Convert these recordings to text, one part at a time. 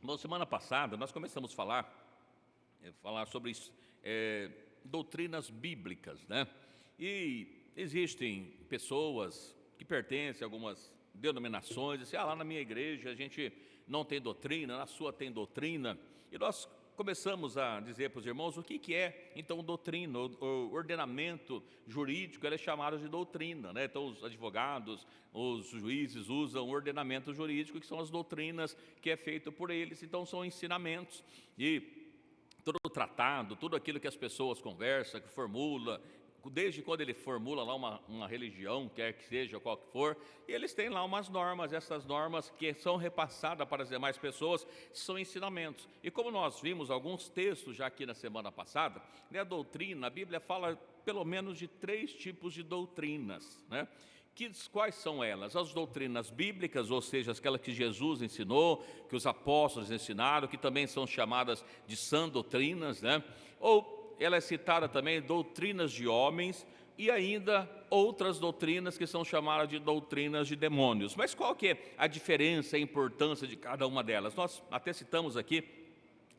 Bom, semana passada nós começamos a falar sobre doutrinas bíblicas, né? E existem pessoas que pertencem a algumas denominações, assim, lá na minha igreja a gente não tem doutrina, na sua tem doutrina. E nós começamos a dizer para os irmãos o que é, então, doutrina. O ordenamento jurídico ele é chamado de doutrina, né? Então, os advogados, os juízes usam o ordenamento jurídico, que são as doutrinas que é feito por eles. Então, são ensinamentos e todo o tratado, tudo aquilo que as pessoas conversam, que formula, desde quando ele formula lá uma religião, quer que seja, qual que for, e eles têm lá umas normas, essas normas que são repassadas para as demais pessoas, são ensinamentos. E como nós vimos alguns textos já aqui na semana passada, né, a doutrina, a Bíblia fala pelo menos de 3 tipos de doutrinas, né? Quais são elas? As doutrinas bíblicas, ou seja, aquelas que Jesus ensinou, que os apóstolos ensinaram, que também são chamadas de sã doutrinas, né? Ou ela é citada também doutrinas de homens e ainda outras doutrinas que são chamadas de doutrinas de demônios. Mas qual que é a diferença e a importância de cada uma delas? Nós até citamos aqui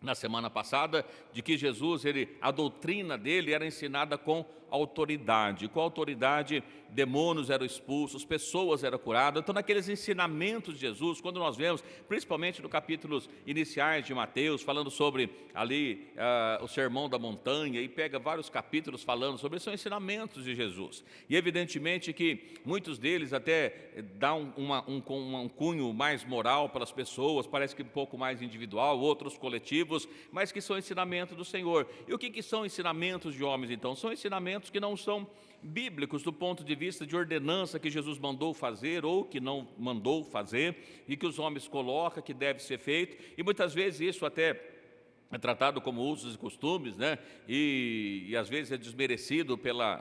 na semana passada de que Jesus, a doutrina dele era ensinada com autoridade. Com autoridade, demônios eram expulsos, pessoas eram curadas. Então, naqueles ensinamentos de Jesus, quando nós vemos, principalmente no capítulos iniciais de Mateus, falando sobre ali o Sermão da Montanha, e pega vários capítulos falando sobre, são ensinamentos de Jesus. E evidentemente que muitos deles até dão um cunho mais moral para as pessoas, parece que um pouco mais individual, outros coletivos, mas que são ensinamentos do Senhor. E o que são ensinamentos de homens, então? São ensinamentos que não são bíblicos do ponto de vista de ordenança que Jesus mandou fazer ou que não mandou fazer e que os homens colocam que deve ser feito, e muitas vezes isso até é tratado como usos e costumes, né? E às vezes é desmerecido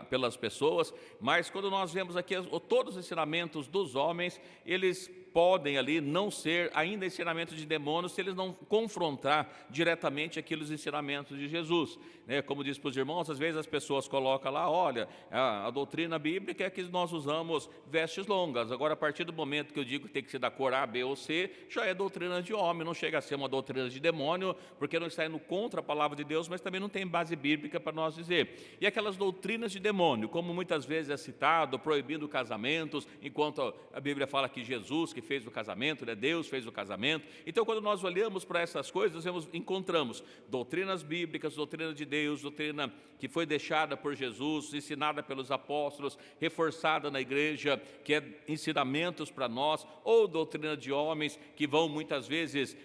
pelas pessoas, mas quando nós vemos aqui todos os ensinamentos dos homens, eles podem ali não ser ainda ensinamentos de demônios se eles não confrontar diretamente aqueles ensinamentos de Jesus, né? Como diz para os irmãos, às vezes as pessoas colocam lá, olha, a doutrina bíblica é que nós usamos vestes longas, agora a partir do momento que eu digo que tem que ser da cor A, B ou C, já é doutrina de homem, não chega a ser uma doutrina de demônio, porque não está indo contra a palavra de Deus, mas também não tem base bíblica para nós dizer. E aquelas doutrinas de demônio, como muitas vezes é citado, proibindo casamentos, enquanto a Bíblia fala que Jesus que fez o casamento, né? Deus fez o casamento. Então, quando nós olhamos para essas coisas, encontramos doutrinas bíblicas, doutrina de Deus, doutrina que foi deixada por Jesus, ensinada pelos apóstolos, reforçada na igreja, que é ensinamentos para nós, ou doutrina de homens que vão muitas vezes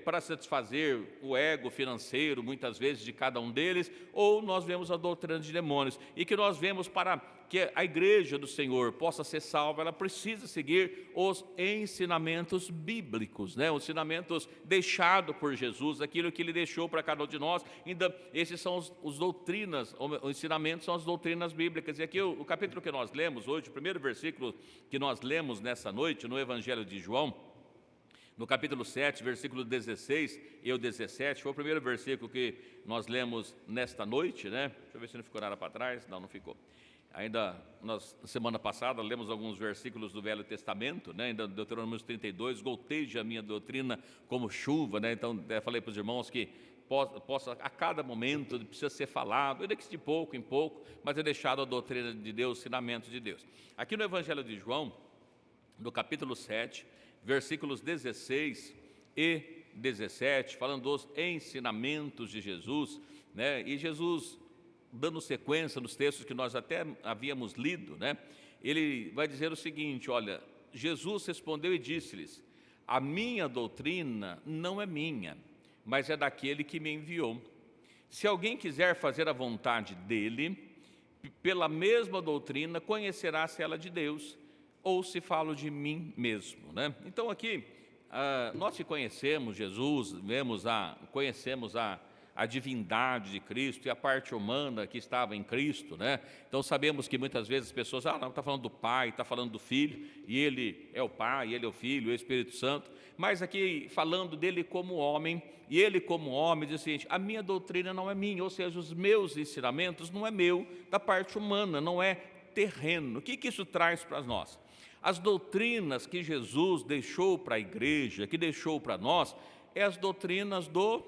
para satisfazer o ego financeiro, muitas vezes de cada um deles, ou nós vemos a doutrina de demônios, e que nós vemos para que a igreja do Senhor possa ser salva, ela precisa seguir os ensinamentos bíblicos, né? Os ensinamentos deixados por Jesus, aquilo que Ele deixou para cada um de nós. Ainda esses são os doutrinas, os ensinamentos são as doutrinas bíblicas. E aqui o capítulo que nós lemos hoje, o primeiro versículo que nós lemos nessa noite no Evangelho de João, no capítulo 7, versículo 16 e o 17, foi o primeiro versículo que nós lemos nesta noite, né? Deixa eu ver se não ficou nada para trás. Não ficou. Ainda, semana passada, lemos alguns versículos do Velho Testamento, né? Ainda Deuteronômio 32, goteja a minha doutrina como chuva, né? Então, falei para os irmãos que possa a cada momento, precisa ser falado, ainda que de pouco em pouco, mas é deixado a doutrina de Deus, ensinamento de Deus. Aqui no Evangelho de João, no capítulo 7, versículos 16 e 17, falando dos ensinamentos de Jesus, né? E Jesus, dando sequência nos textos que nós até havíamos lido, né? Ele vai dizer o seguinte, olha, Jesus respondeu e disse-lhes, a minha doutrina não é minha, mas é daquele que me enviou. Se alguém quiser fazer a vontade dele, pela mesma doutrina conhecerá se ela é de Deus, ou se falo de mim mesmo, né? Então aqui, nós que conhecemos Jesus, conhecemos a divindade de Cristo e a parte humana que estava em Cristo, né? Então sabemos que muitas vezes as pessoas, não, está falando do Pai, está falando do Filho, e Ele é o Pai, Ele é o Filho, o Espírito Santo, mas aqui falando dele como homem, e Ele como homem diz o seguinte, a minha doutrina não é minha, ou seja, os meus ensinamentos não é meu, da parte humana, não é terreno. O que isso traz para nós? As doutrinas que Jesus deixou para a igreja, que deixou para nós, é as doutrinas do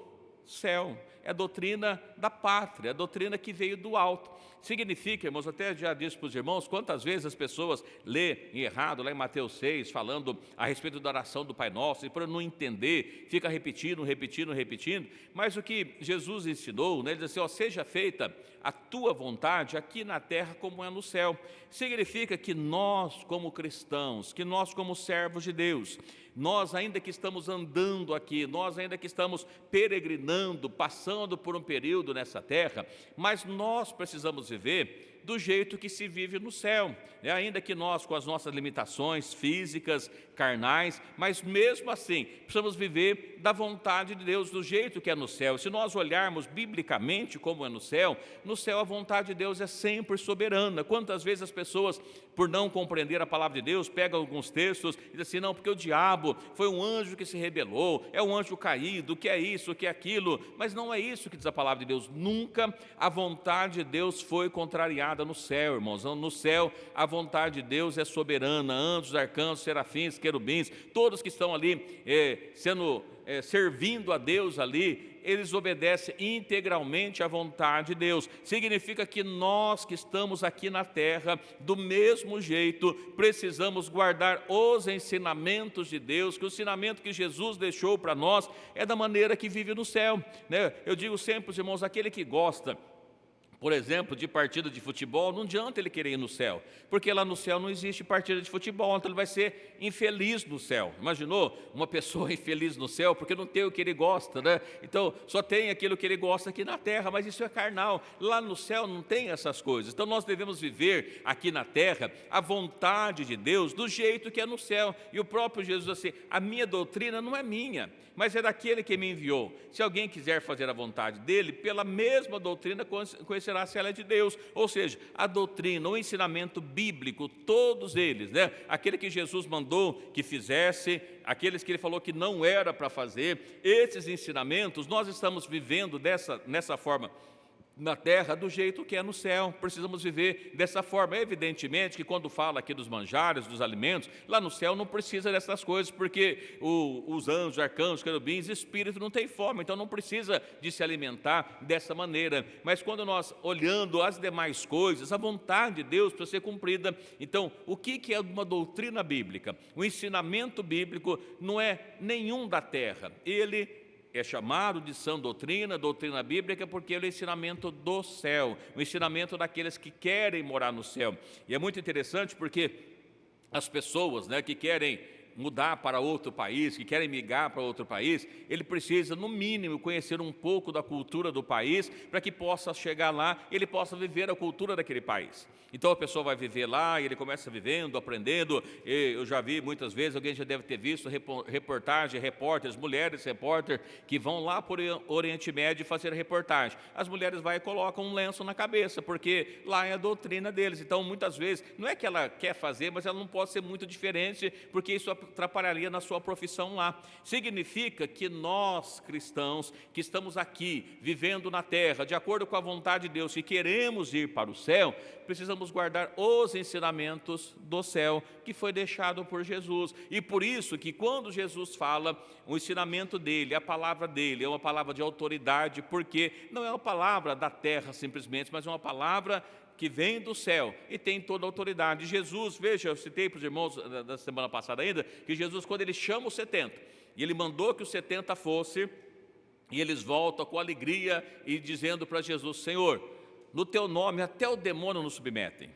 céu, é a doutrina da pátria, a doutrina que veio do alto. Significa, irmãos, até já disse para os irmãos, quantas vezes as pessoas lêem errado, lá em Mateus 6, falando a respeito da oração do Pai Nosso, e para não entender, fica repetindo, mas o que Jesus ensinou, né, ele diz assim, ó, seja feita a tua vontade aqui na terra como é no céu. Significa que nós como cristãos, que nós como servos de Deus, nós ainda que estamos andando aqui, nós ainda que estamos peregrinando, passando por um período nessa terra, mas nós precisamos viver do jeito que se vive no céu, ainda que nós com as nossas limitações físicas, carnais, mas mesmo assim precisamos viver da vontade de Deus, do jeito que é no céu. Se nós olharmos biblicamente como é no céu a vontade de Deus é sempre soberana. Quantas vezes as pessoas, por não compreender a palavra de Deus, pegam alguns textos e dizem assim, não, porque o diabo foi um anjo que se rebelou, é um anjo caído, que é isso, que é aquilo, mas não é isso que diz a palavra de Deus. Nunca a vontade de Deus foi contrariada no céu, irmãos. No céu a vontade de Deus é soberana. Anjos, arcanjos, serafins, querubins, todos que estão ali servindo a Deus ali, eles obedecem integralmente à vontade de Deus. Significa que nós que estamos aqui na terra, do mesmo jeito, precisamos guardar os ensinamentos de Deus, que o ensinamento que Jesus deixou para nós é da maneira que vive no céu, né? Eu digo sempre, irmãos, aquele que gosta, por exemplo, de partida de futebol, não adianta ele querer ir no céu, porque lá no céu não existe partida de futebol, então ele vai ser infeliz no céu. Imaginou uma pessoa infeliz no céu, porque não tem o que ele gosta, né? Então, só tem aquilo que ele gosta aqui na terra, mas isso é carnal. Lá no céu não tem essas coisas. Então, nós devemos viver aqui na terra a vontade de Deus do jeito que é no céu. E o próprio Jesus assim, a minha doutrina não é minha, mas é daquele que me enviou. Se alguém quiser fazer a vontade dele, pela mesma doutrina conhecerá se ela é de Deus. Ou seja, a doutrina, o ensinamento bíblico, todos eles, né? Aquele que Jesus mandou que fizesse, aqueles que ele falou que não era para fazer, esses ensinamentos, nós estamos vivendo nessa forma na terra do jeito que é no céu. Precisamos viver dessa forma. Evidentemente que quando fala aqui dos manjares, dos alimentos, lá no céu não precisa dessas coisas, porque os anjos, arcanjos, querubins, espírito não tem fome, então não precisa de se alimentar dessa maneira. Mas quando nós olhando as demais coisas, a vontade de Deus precisa ser cumprida. Então, o que é uma doutrina bíblica? O ensinamento bíblico não é nenhum da terra, ele é chamado de sã doutrina, doutrina bíblica, porque ele é o ensinamento do céu, o ensinamento daqueles que querem morar no céu. E é muito interessante porque as pessoas, né, que querem mudar para outro país, que querem migrar para outro país, ele precisa, no mínimo, conhecer um pouco da cultura do país, para que possa chegar lá, ele possa viver a cultura daquele país. Então a pessoa vai viver lá, e ele começa vivendo, aprendendo. Eu já vi muitas vezes, alguém já deve ter visto reportagem, repórteres, mulheres repórteres, que vão lá por Oriente Médio fazer reportagem. As mulheres vão e colocam um lenço na cabeça, porque lá é a doutrina deles. Então muitas vezes, não é que ela quer fazer, mas ela não pode ser muito diferente, porque isso atrapalharia na sua profissão lá. Significa que nós, cristãos, que estamos aqui, vivendo na terra, de acordo com a vontade de Deus, e queremos ir para o céu, precisamos guardar os ensinamentos do céu, que foi deixado por Jesus. E por isso que quando Jesus fala, o ensinamento dele, a palavra dele, é uma palavra de autoridade, porque não é uma palavra da terra simplesmente, mas é uma palavra que vem do céu e tem toda a autoridade. Jesus, veja, eu citei para os irmãos da semana passada ainda, que Jesus, quando ele chama os 70, e ele mandou que os 70 fossem, e eles voltam com alegria e dizendo para Jesus, Senhor, no teu nome até o demônio nos submetem.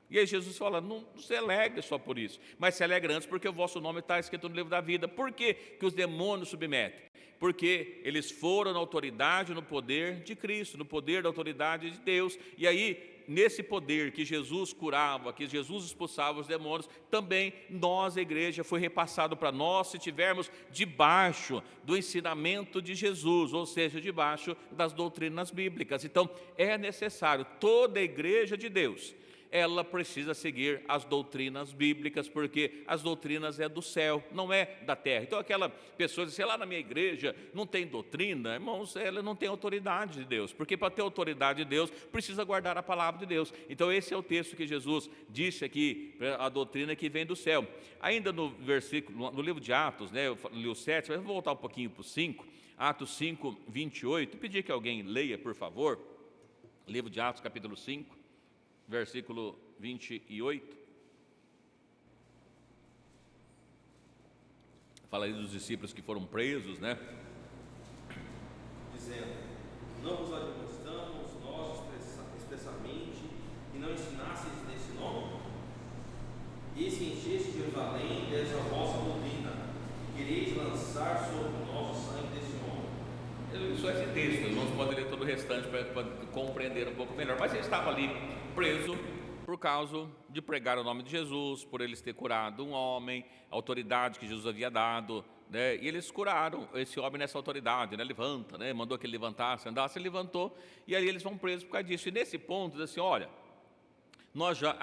E aí Jesus fala, não se alegre só por isso, mas se alegre antes porque o vosso nome está escrito no livro da vida. Por que que os demônios submetem? Porque eles foram na autoridade, no poder de Cristo, no poder da autoridade de Deus. E aí, nesse poder que Jesus curava, que Jesus expulsava os demônios, também nós, a igreja, foi repassado para nós, se tivermos debaixo do ensinamento de Jesus, ou seja, debaixo das doutrinas bíblicas. Então, é necessário, toda a igreja de Deus, ela precisa seguir as doutrinas bíblicas, porque as doutrinas é do céu, não é da terra. Então aquela pessoa diz, sei lá, na minha igreja não tem doutrina, irmãos, ela não tem autoridade de Deus, porque para ter autoridade de Deus, precisa guardar a palavra de Deus. Então esse é o texto que Jesus disse aqui, a doutrina que vem do céu. Ainda no versículo, no livro de Atos, né, eu li o 7, mas vou voltar um pouquinho para o 5, Atos 5, 28, pedir que alguém leia, por favor, livro de Atos, capítulo 5, versículo 28. Fala aí dos discípulos que foram presos, né? Dizendo, não vos admoestamos nós expressamente, e não ensinasseis nesse nome? E se encheste Jerusalém dessa vossa doutrina, quereis lançar sobre o nosso sangue desse nome? Só esse texto, irmãos podem ler todo o restante para compreender um pouco melhor. Mas ele estava ali preso por causa de pregar o nome de Jesus, por eles ter curado um homem, a autoridade que Jesus havia dado, né? E eles curaram esse homem nessa autoridade, né? Levanta, né? Mandou que ele levantasse, andasse, ele levantou, e aí eles vão presos por causa disso. E nesse ponto, diz assim, olha, nós já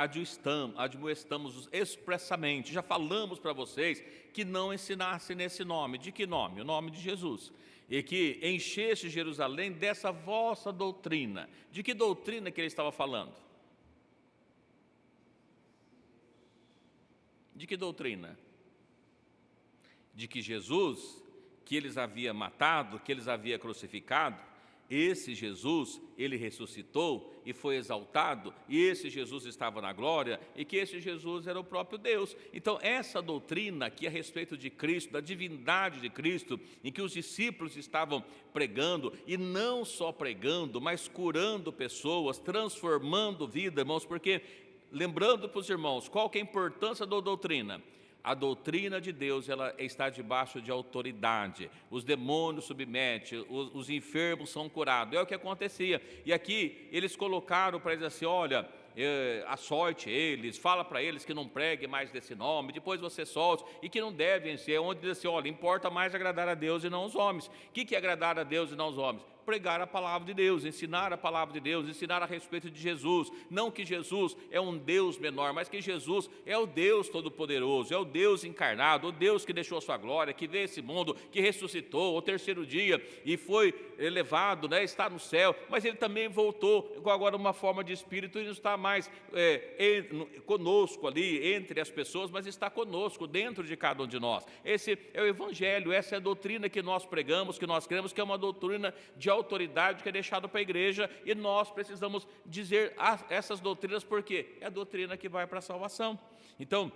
admoestamos expressamente, já falamos para vocês que não ensinasse nesse nome. De que nome? O nome de Jesus. E que enchesse Jerusalém dessa vossa doutrina. De que doutrina que ele estava falando? De que doutrina? De que Jesus, que eles haviam matado, que eles haviam crucificado, esse Jesus, ele ressuscitou e foi exaltado, e esse Jesus estava na glória, e que esse Jesus era o próprio Deus. Então essa doutrina aqui a respeito de Cristo, da divindade de Cristo, em que os discípulos estavam pregando, e não só pregando, mas curando pessoas, transformando vida, irmãos, porque, lembrando para os irmãos, qual que é a importância da doutrina? A doutrina de Deus, ela está debaixo de autoridade. Os demônios submetem, os enfermos são curados. É o que acontecia. E aqui eles colocaram para eles assim, olha, a sorte eles, fala para eles que não pregue mais desse nome, depois você solte, e que não devem ser, onde diz assim, olha, importa mais agradar a Deus e não os homens. O que é agradar a Deus e não os homens? Pregar a palavra de Deus, ensinar a palavra de Deus, ensinar a respeito de Jesus. Não que Jesus é um Deus menor, mas que Jesus é o Deus Todo-Poderoso, é o Deus encarnado, o Deus que deixou a sua glória, que veio a esse mundo, que ressuscitou ao terceiro dia e foi elevado, né, está no céu, mas ele também voltou agora uma forma de espírito e não está mais conosco ali, entre as pessoas, mas está conosco, dentro de cada um de nós. Esse é o Evangelho, essa é a doutrina que nós pregamos, que nós cremos, que é uma doutrina de autoridade que é deixado para a igreja, e nós precisamos dizer essas doutrinas, porque é a doutrina que vai para a salvação. Então,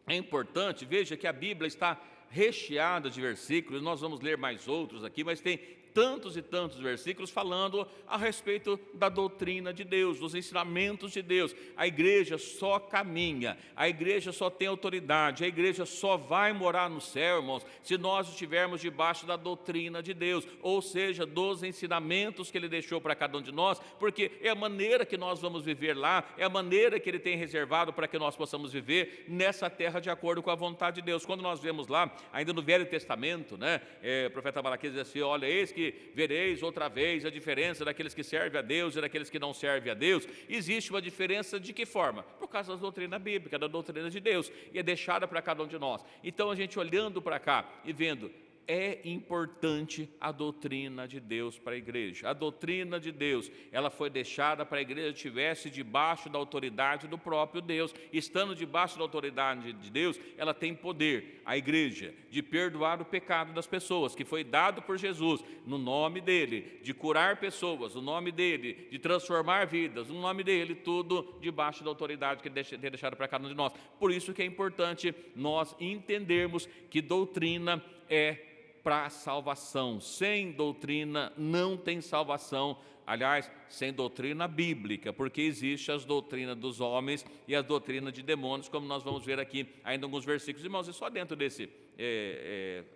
é importante, veja que a Bíblia está recheada de versículos, nós vamos ler mais outros aqui, mas tem tantos e tantos versículos falando a respeito da doutrina de Deus, dos ensinamentos de Deus. A igreja só caminha, a igreja só tem autoridade, a igreja só vai morar no céu, irmãos, se nós estivermos debaixo da doutrina de Deus, ou seja, dos ensinamentos que Ele deixou para cada um de nós, porque é a maneira que nós vamos viver lá, é a maneira que Ele tem reservado para que nós possamos viver nessa terra de acordo com a vontade de Deus. Quando nós vemos lá, ainda no Velho Testamento, né, o profeta Malaquias diz assim, olha, eis que vereis outra vez a diferença daqueles que servem a Deus e daqueles que não servem a Deus. Existe uma diferença de que forma? Por causa da doutrina bíblica, da doutrina de Deus, e é deixada para cada um de nós. Então a gente olhando para cá e vendo, é importante a doutrina de Deus para a igreja. A doutrina de Deus, ela foi deixada para a igreja estivesse debaixo da autoridade do próprio Deus. Estando debaixo da autoridade de Deus, ela tem poder, a igreja, de perdoar o pecado das pessoas, que foi dado por Jesus, no nome dEle, de curar pessoas, no nome dEle, de transformar vidas, no nome dEle, tudo debaixo da autoridade que Ele tem deixado para cada um de nós. Por isso que é importante nós entendermos que doutrina é para a salvação. Sem doutrina não tem salvação. Aliás, sem doutrina bíblica, porque existe as doutrinas dos homens e as doutrinas de demônios, como nós vamos ver aqui ainda alguns versículos. Irmãos, e só dentro desse,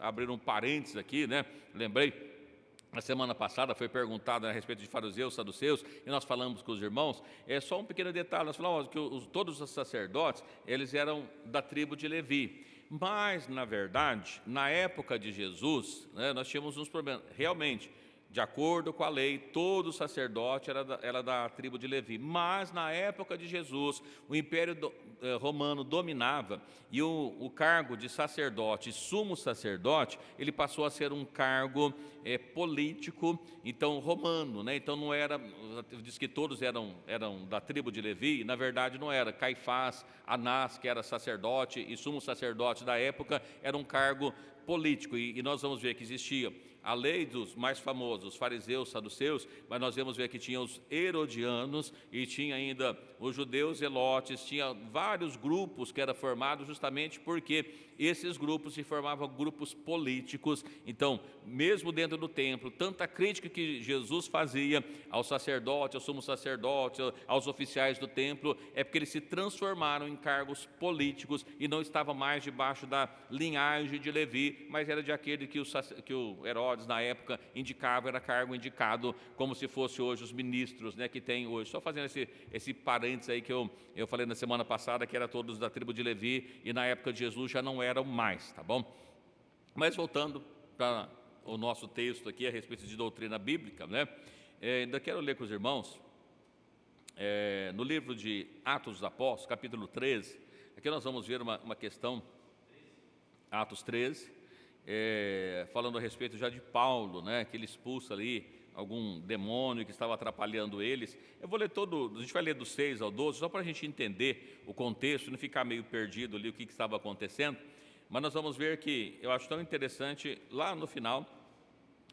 abrir um parênteses aqui, né? Lembrei, na semana passada foi perguntado a respeito de fariseus, saduceus, e nós falamos com os irmãos, só um pequeno detalhe, nós falamos que todos os sacerdotes, eles eram da tribo de Levi. Mas, na verdade, na época de Jesus, né, nós tínhamos uns problemas. Realmente, de acordo com a lei, todo sacerdote era da tribo de Levi. Mas, na época de Jesus, o Império Romano dominava e o cargo de sacerdote, sumo sacerdote, ele passou a ser um cargo político, então, romano, né? Então, não era, diz que todos eram da tribo de Levi, e, na verdade não era. Caifás, Anás, que era sacerdote e sumo sacerdote da época, era um cargo político, e nós vamos ver que existia a lei dos mais famosos, os fariseus, saduceus, mas nós vamos ver que tinha os herodianos e tinha ainda os judeus zelotes, tinha vários grupos que eram formados justamente porque esses grupos se formavam grupos políticos. Então, mesmo dentro do templo, tanta crítica que Jesus fazia ao sacerdote, ao sumo sacerdote, aos oficiais do templo, é porque eles se transformaram em cargos políticos e não estavam mais debaixo da linhagem de Levi, mas era de aquele que o Herodes na época indicava, era cargo indicado, como se fosse hoje os ministros, né, que tem hoje. Só fazendo esse parênteses aí que eu falei na semana passada, que era todos da tribo de Levi, e na época de Jesus já não eram mais, tá bom? Mas voltando para o nosso texto aqui a respeito de doutrina bíblica, né? Ainda quero ler com os irmãos, no livro de Atos dos Apóstolos, capítulo 13, aqui nós vamos ver uma questão, Atos 13, falando a respeito já de Paulo, né, que ele expulsa ali algum demônio que estava atrapalhando eles. Eu vou ler a gente vai ler do 6 ao 12, só para a gente entender o contexto, não ficar meio perdido ali o que estava acontecendo, mas nós vamos ver que eu acho tão interessante lá no final,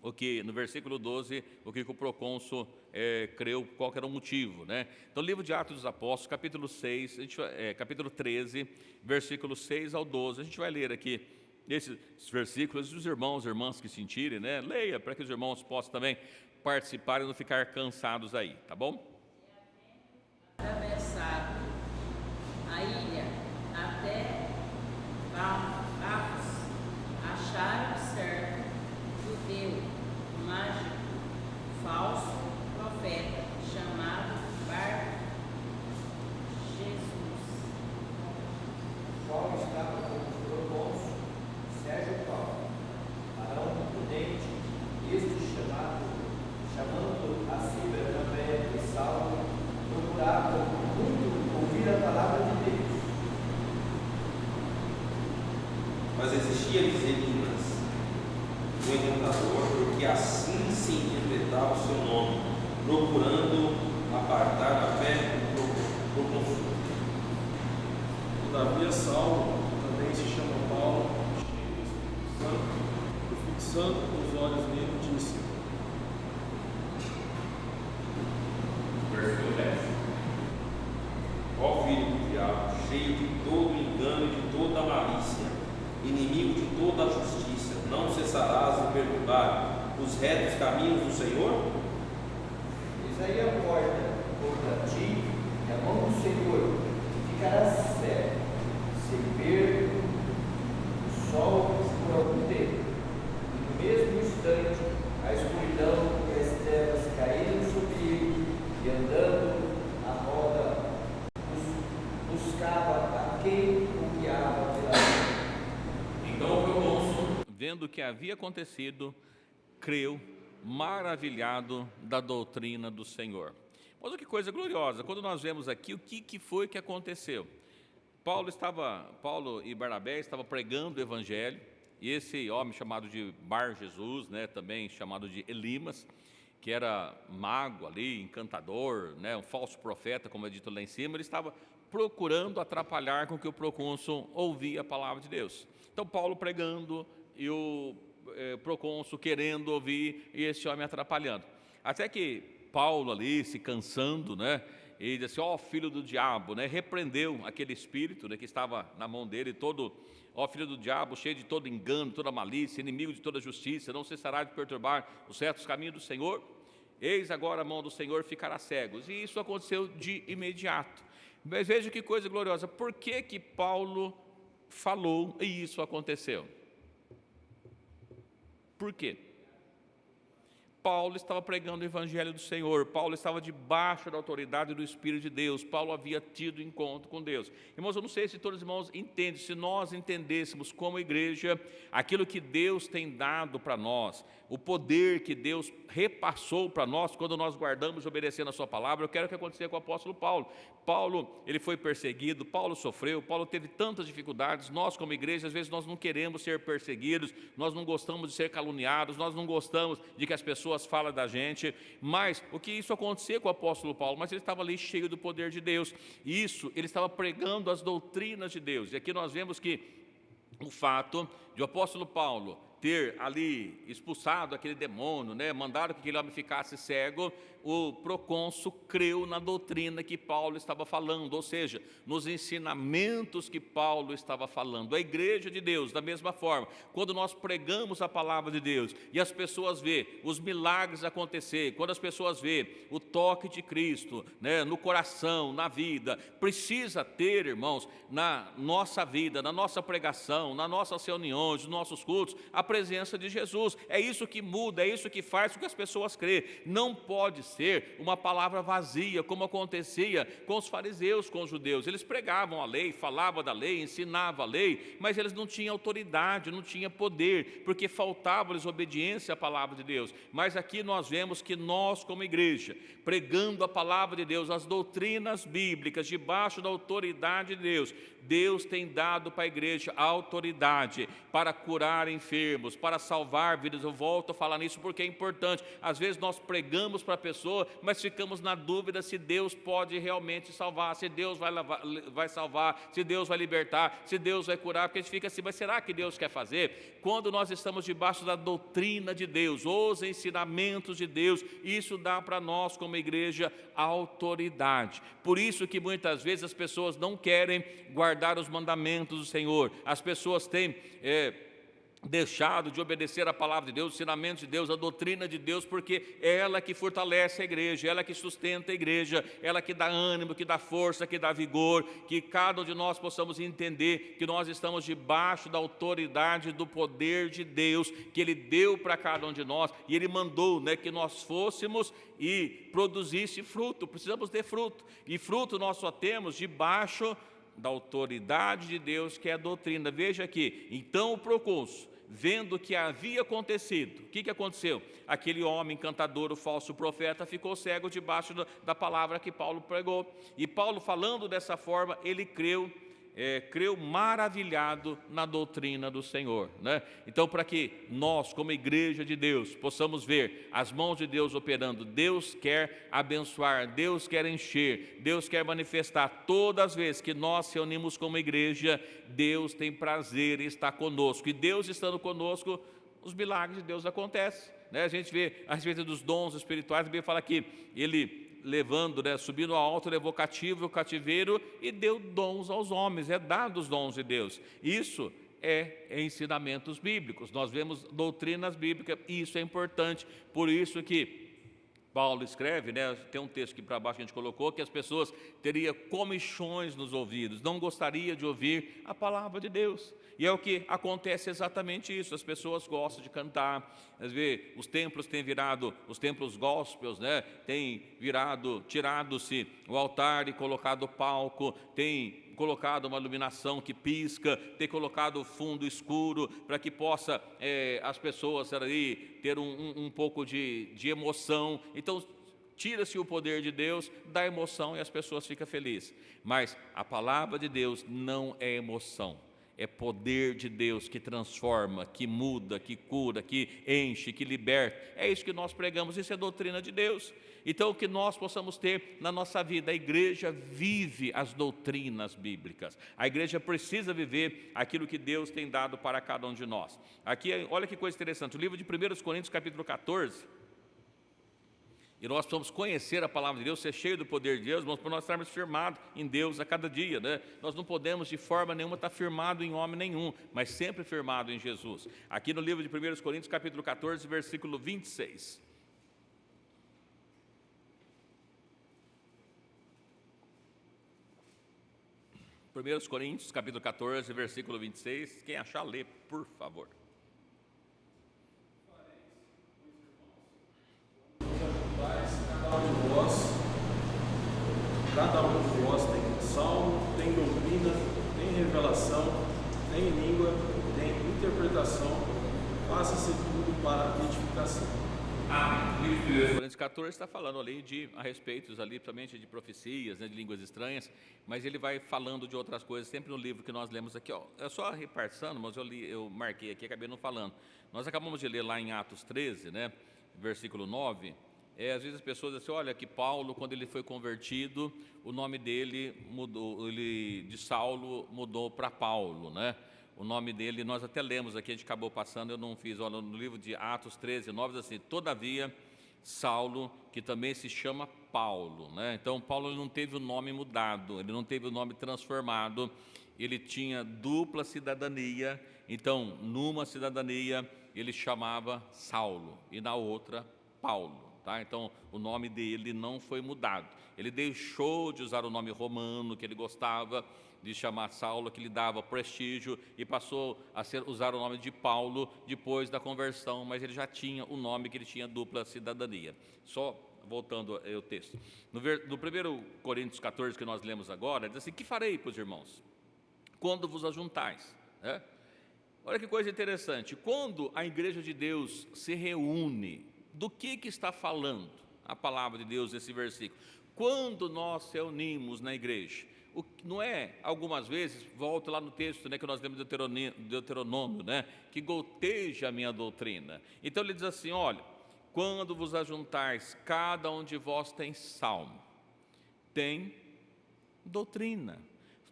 no versículo 12, o que o procônsul creu, qual que era o motivo, né? Então, livro de Atos dos Apóstolos, capítulo 6, capítulo 13, versículo 6 ao 12, a gente vai ler aqui esses versículos, os irmãos e irmãs que sentirem, né? Leia, para que os irmãos possam também participar e não ficar cansados aí, tá bom? Atravessado a ilha até Pafos, acharam certo judeu, mágico, falso profeta, chamado Bar Jesus. Paulo estava com o procônsul Sérgio Paulo, varão prudente, chamando a si Bernabé e Saulo, procuravam muito ouvir a palavra de Deus. Mas existia-lhes Elimas, o encantador, porque assim se interpretava o seu nome, procurando apartar a fé do confuso. Todavia Saulo, também se chama Paulo, cheio do Espírito Santo, e fixando os olhos nele, disse: Versículo 10. Ó filho do diabo, cheio de todo engano e de toda malícia, inimigo de toda a justiça, não cessarás de perturbar os retos caminhos do Senhor? Eis aí a porta contra ti, e a mão do Senhor ficará cego, sem ver o sol por algum tempo. E no mesmo instante, a escuridão e as trevas caíram sobre ele, e andando à roda, buscava a quem o guiava pela mão. Então o procônsul, vendo o que havia acontecido, creu, maravilhado da doutrina do Senhor. Mas que coisa gloriosa, quando nós vemos aqui o que foi que aconteceu. Paulo e Barnabé estavam pregando o evangelho, e esse homem chamado de Bar Jesus, né, também chamado de Elimas, que era mago ali, encantador, né, um falso profeta, como é dito lá em cima, ele estava procurando atrapalhar com que o procônsul ouvia a palavra de Deus. Então Paulo pregando e o procônsul querendo ouvir e esse homem atrapalhando. Até que Paulo ali se cansando, né, e disse: ó filho do diabo, né, repreendeu aquele espírito, né, que estava na mão dele, ó filho do diabo, cheio de todo engano, toda malícia, inimigo de toda justiça, não cessará de perturbar os retos caminhos do Senhor? Eis agora a mão do Senhor ficará cegos. E isso aconteceu de imediato. Mas veja que coisa gloriosa, por que Paulo falou e isso aconteceu? Por quê? Paulo estava pregando o Evangelho do Senhor, Paulo estava debaixo da autoridade do Espírito de Deus, Paulo havia tido encontro com Deus. Irmãos, eu não sei se todos os irmãos entendem, se nós entendêssemos como igreja, aquilo que Deus tem dado para nós, o poder que Deus repassou para nós, quando nós guardamos e obedecendo a sua palavra, eu quero que aconteça com o apóstolo Paulo. Paulo, ele foi perseguido, Paulo sofreu, Paulo teve tantas dificuldades, nós como igreja, às vezes nós não queremos ser perseguidos, nós não gostamos de ser caluniados, nós não gostamos de que as pessoas falem da gente, mas o que isso acontecia com o apóstolo Paulo? Mas ele estava ali cheio do poder de Deus, isso, ele estava pregando as doutrinas de Deus, e aqui nós vemos que o fato de o apóstolo Paulo ter ali expulsado aquele demônio, mandado que aquele homem ficasse cego, o procônsul creu na doutrina que Paulo estava falando, ou seja, nos ensinamentos que Paulo estava falando. A igreja de Deus, da mesma forma, quando nós pregamos a palavra de Deus e as pessoas vê os milagres acontecer, quando as pessoas vê o toque de Cristo, no coração, na vida, precisa ter, irmãos, na nossa vida, na nossa pregação, nas nossas reuniões, nos nossos cultos, a presença de Jesus. É isso que muda, é isso que faz com que as pessoas crêem. Não pode ser uma palavra vazia, como acontecia com os fariseus, com os judeus. Eles pregavam a lei, falavam da lei, ensinavam a lei, mas eles não tinham autoridade, não tinham poder, porque faltava-lhes obediência à palavra de Deus. Mas aqui nós vemos que nós, como igreja, pregando a palavra de Deus, as doutrinas bíblicas, debaixo da autoridade de Deus, Deus tem dado para a igreja a autoridade para curar enfermos, para salvar vidas. Eu volto a falar nisso porque é importante. Às vezes nós pregamos para a pessoa, mas ficamos na dúvida se Deus pode realmente salvar, se Deus vai salvar, se Deus vai libertar, se Deus vai curar, porque a gente fica assim, mas será que Deus quer fazer? Quando nós estamos debaixo da doutrina de Deus, os ensinamentos de Deus, isso dá para nós como igreja autoridade. Por isso que muitas vezes as pessoas não querem guardar os mandamentos do Senhor, as pessoas têm deixado de obedecer a palavra de Deus, os ensinamentos de Deus, a doutrina de Deus, porque é ela que fortalece a igreja, ela que sustenta a igreja, ela que dá ânimo, que dá força, que dá vigor, que cada um de nós possamos entender que nós estamos debaixo da autoridade do poder de Deus, que Ele deu para cada um de nós, e Ele mandou que nós fôssemos e produzisse fruto. Precisamos ter fruto, e fruto nós só temos debaixo da autoridade de Deus, que é a doutrina. Veja aqui, então o procônsul, vendo o que havia acontecido, o que aconteceu? Aquele homem encantador, o falso profeta, ficou cego debaixo da palavra que Paulo pregou. E Paulo, falando dessa forma, ele creu maravilhado na doutrina do Senhor, Então, para que nós, como igreja de Deus, possamos ver as mãos de Deus operando, Deus quer abençoar, Deus quer encher, Deus quer manifestar. Todas as vezes que nós se reunimos como igreja, Deus tem prazer em estar conosco, e Deus estando conosco, os milagres de Deus acontecem, A gente vê a respeito dos dons espirituais, a Bíblia fala que ele levando, subindo ao alto, levou cativo o cativeiro e deu dons aos homens, dado os dons de Deus. Isso é ensinamentos bíblicos, nós vemos doutrinas bíblicas, e isso é importante. Por isso que Paulo escreve, tem um texto aqui para baixo que a gente colocou, que as pessoas teriam comichões nos ouvidos, não gostaria de ouvir a palavra de Deus. E é o que acontece exatamente isso, as pessoas gostam de cantar, às vezes os templos têm virado, os templos gospels, tem virado, tirado-se o altar e colocado o palco, tem colocado uma iluminação que pisca, tem colocado fundo escuro, para que possa as pessoas ali ter um pouco de emoção. Então, tira-se o poder de Deus, dá emoção e as pessoas ficam felizes. Mas a palavra de Deus não é emoção, é poder de Deus que transforma, que muda, que cura, que enche, que liberta. É isso que nós pregamos, isso é doutrina de Deus. Então, que nós possamos ter na nossa vida, a igreja vive as doutrinas bíblicas. A igreja precisa viver aquilo que Deus tem dado para cada um de nós. Aqui, olha que coisa interessante, o livro de 1 Coríntios, capítulo 14, e nós precisamos conhecer a palavra de Deus, ser cheio do poder de Deus, irmãos, para nós estarmos firmados em Deus a cada dia, Nós não podemos de forma nenhuma estar firmado em homem nenhum, mas sempre firmado em Jesus. Aqui no livro de 1 Coríntios, capítulo 14, versículo 26. 1 Coríntios, capítulo 14, versículo 26. Quem achar, lê, por favor. oração. O livro de 1 Coríntios 14 está falando ali a respeito ali, principalmente de profecias, né, de línguas estranhas, mas ele vai falando de outras coisas, sempre no livro que nós lemos aqui. Ó, é só repassando, mas eu marquei aqui, acabei não falando. Nós acabamos de ler lá em Atos 13, né, versículo 9, às vezes as pessoas dizem assim, olha, que Paulo, quando ele foi convertido, o nome dele mudou, de Saulo mudou para Paulo, né? O nome dele, nós até lemos aqui, a gente acabou passando, eu não fiz, olha, no livro de Atos 13, 9, diz assim, todavia, Saulo, que também se chama Paulo, né? Então, Paulo ele não teve o nome mudado, ele não teve o nome transformado, ele tinha dupla cidadania, então, numa cidadania, ele chamava Saulo, e na outra, Paulo, tá? Então, o nome dele não foi mudado, ele deixou de usar o nome romano, que ele gostava de chamar Saulo, que lhe dava prestígio, e passou a usar o nome de Paulo depois da conversão, mas ele já tinha o nome que ele tinha dupla cidadania. Só voltando ao texto. No 1 Coríntios 14, que nós lemos agora, diz assim, que farei, pois, irmãos, quando vos ajuntais? Olha que coisa interessante, quando a igreja de Deus se reúne, do que está falando a palavra de Deus nesse versículo? Quando nós se reunimos na igreja, não é, algumas vezes, volto lá no texto, né, que nós lemos Deuteronômio, né, que goteja a minha doutrina. Então ele diz assim, olha, quando vos ajuntais, cada um de vós tem salmo, tem doutrina.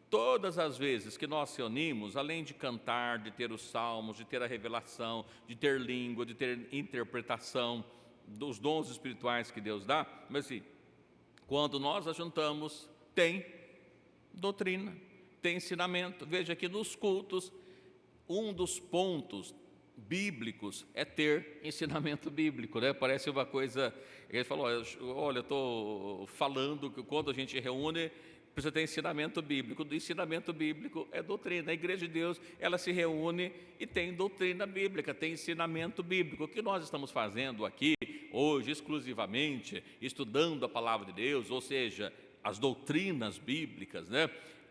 Todas as vezes que nós se unimos, além de cantar, de ter os salmos, de ter a revelação, de ter língua, de ter interpretação dos dons espirituais que Deus dá, mas assim, quando nós ajuntamos, tem doutrina, tem ensinamento. Veja que nos cultos, um dos pontos bíblicos é ter ensinamento bíblico, né? Parece uma coisa, ele falou, olha, eu estou falando que quando a gente reúne, precisa ter ensinamento bíblico. Do ensinamento bíblico é doutrina. A igreja de Deus, ela se reúne e tem doutrina bíblica, tem ensinamento bíblico. O que nós estamos fazendo aqui, hoje, exclusivamente, estudando a palavra de Deus, ou seja, as doutrinas bíblicas, né?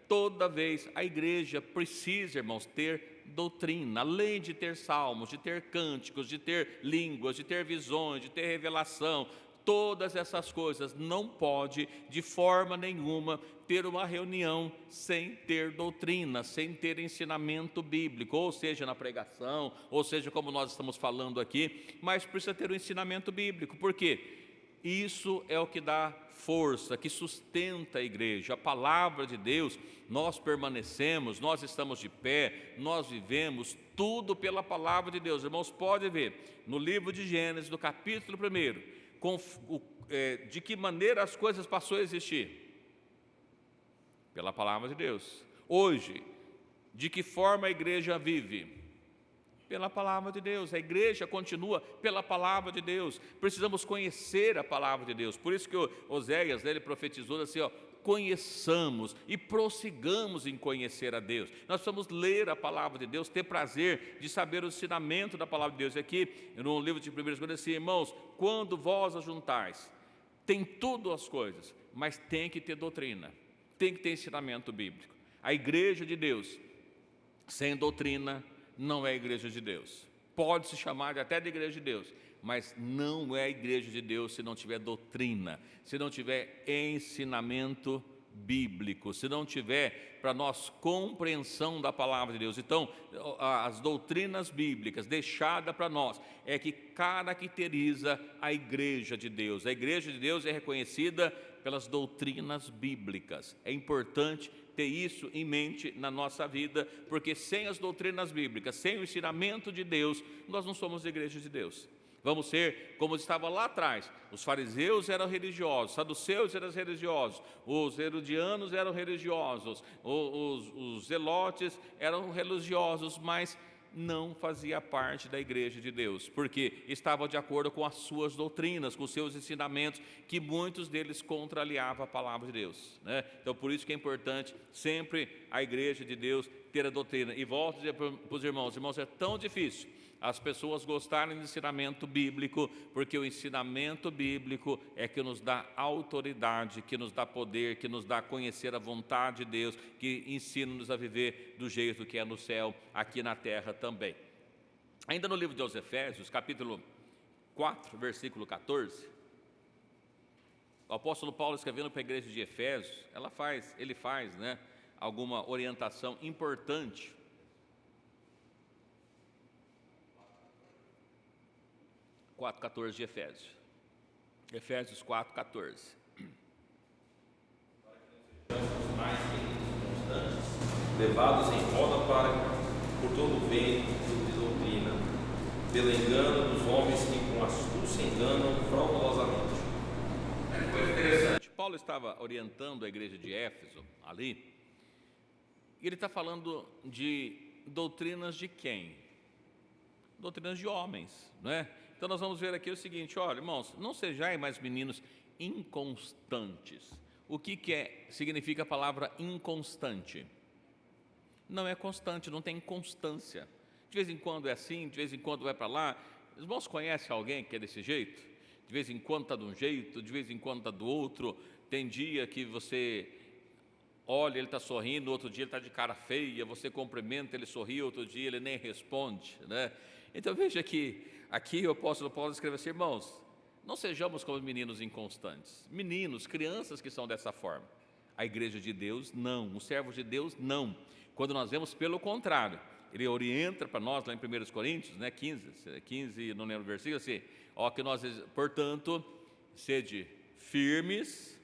Toda vez a igreja precisa, irmãos, ter doutrina, além de ter salmos, de ter cânticos, de ter línguas, de ter visões, de ter revelação, todas essas coisas. Não pode, de forma nenhuma, ter uma reunião sem ter doutrina, sem ter ensinamento bíblico, ou seja, na pregação, ou seja, como nós estamos falando aqui, mas precisa ter o ensinamento bíblico. Por quê? Isso é o que dá força, que sustenta a igreja, a palavra de Deus. Nós permanecemos, nós estamos de pé, nós vivemos tudo pela palavra de Deus. Irmãos, pode ver, no livro de Gênesis, no capítulo 1, de que maneira as coisas passou a existir? Pela palavra de Deus. Hoje, de que forma a igreja vive? Pela palavra de Deus. A igreja continua pela palavra de Deus. Precisamos conhecer a palavra de Deus. Por isso que Oséias, ele profetizou assim, ó, conheçamos e prossigamos em conhecer a Deus. Nós precisamos ler a palavra de Deus, ter prazer de saber o ensinamento da palavra de Deus. E aqui, no livro de 1 Coríntios, assim, irmãos, quando vós ajuntais, tem tudo as coisas, mas tem que ter doutrina, tem que ter ensinamento bíblico. A igreja de Deus, sem doutrina, não é a igreja de Deus. Pode se chamar até de igreja de Deus, mas não é a igreja de Deus se não tiver doutrina, se não tiver ensinamento bíblico, se não tiver para nós compreensão da palavra de Deus. Então, as doutrinas bíblicas deixadas para nós é que caracteriza a igreja de Deus. A igreja de Deus é reconhecida pelas doutrinas bíblicas. É importante ter isso em mente na nossa vida, porque sem as doutrinas bíblicas, sem o ensinamento de Deus, nós não somos igreja de Deus. Vamos ser como estava lá atrás. Os fariseus eram religiosos, os saduceus eram religiosos, os herodianos eram religiosos, os zelotes eram religiosos, mas não fazia parte da igreja de Deus, porque estava de acordo com as suas doutrinas, com os seus ensinamentos, que muitos deles contrariavam a palavra de Deus, né? Então, por isso que é importante sempre a igreja de Deus ter a doutrina. E volto a dizer para os irmãos, é tão difícil as pessoas gostarem de ensinamento bíblico, porque o ensinamento bíblico é que nos dá autoridade, que nos dá poder, que nos dá a conhecer a vontade de Deus, que ensina-nos a viver do jeito que é no céu, aqui na terra também. Ainda no livro de Efésios, capítulo 4, versículo 14, o apóstolo Paulo, escrevendo para a igreja de Efésios, ele faz, né, alguma orientação importante. 4,14 de Efésios. Efésios 4,14. Mais constantes, levados em roda por todo o vento de doutrina, pelo engano dos homens que com astúcia enganam fraudulosamente. Coisa interessante. Paulo estava orientando a igreja de Éfeso ali, e ele está falando de doutrinas de quem? Doutrinas de homens, não é? Então nós vamos ver aqui o seguinte: olha, irmãos, não sejais mais meninos inconstantes. O que significa a palavra inconstante? Não é constante, não tem constância. De vez em quando é assim, de vez em quando vai para lá. Os irmãos conhecem alguém que é desse jeito? De vez em quando está de um jeito, de vez em quando está do outro. Tem dia que você olha, ele está sorrindo, outro dia ele está de cara feia, você cumprimenta, ele sorri, outro dia ele nem responde, né? Então veja que aqui o apóstolo Paulo escreve assim: irmãos, não sejamos como meninos inconstantes, meninos, crianças que são dessa forma. A igreja de Deus, não. Os servos de Deus, não. Quando nós vemos pelo contrário, ele orienta para nós lá em 1 Coríntios, né, 15, não lembro o versículo, assim, ó, que nós, portanto, sede firmes,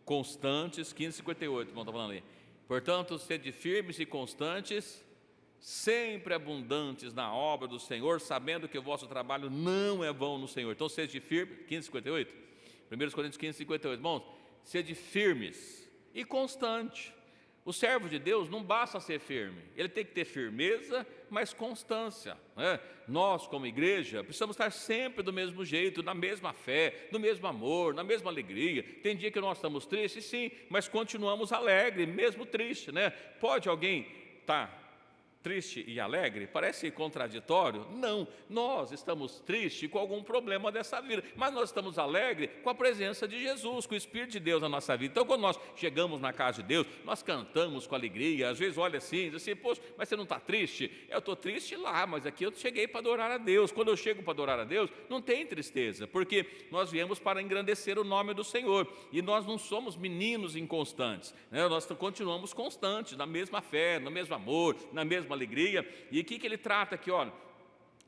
constantes, 15:58, irmão, está falando ali. Portanto, sede firmes e constantes, sempre abundantes na obra do Senhor, sabendo que o vosso trabalho não é vão no Senhor. Então, sede firmes, 15:58, 1 Coríntios 15:58, irmãos, sede firmes e constante. O servo de Deus não basta ser firme, ele tem que ter firmeza, mas constância, né? Nós, como igreja, precisamos estar sempre do mesmo jeito, na mesma fé, no mesmo amor, na mesma alegria. Tem dia que nós estamos tristes, sim, mas continuamos alegres, mesmo triste, né? Pode alguém estar triste e alegre? Parece contraditório? Não, nós estamos tristes com algum problema dessa vida, mas nós estamos alegres com a presença de Jesus, com o Espírito de Deus na nossa vida. Então, quando nós chegamos na casa de Deus, nós cantamos com alegria. Às vezes olha assim, diz assim: poxa, mas você não está triste? Eu estou triste lá, mas aqui eu cheguei para adorar a Deus. Quando eu chego para adorar a Deus, não tem tristeza, porque nós viemos para engrandecer o nome do Senhor, e nós não somos meninos inconstantes, né? Nós continuamos constantes, na mesma fé, no mesmo amor, na mesma alegria. E o que ele trata aqui? Olha,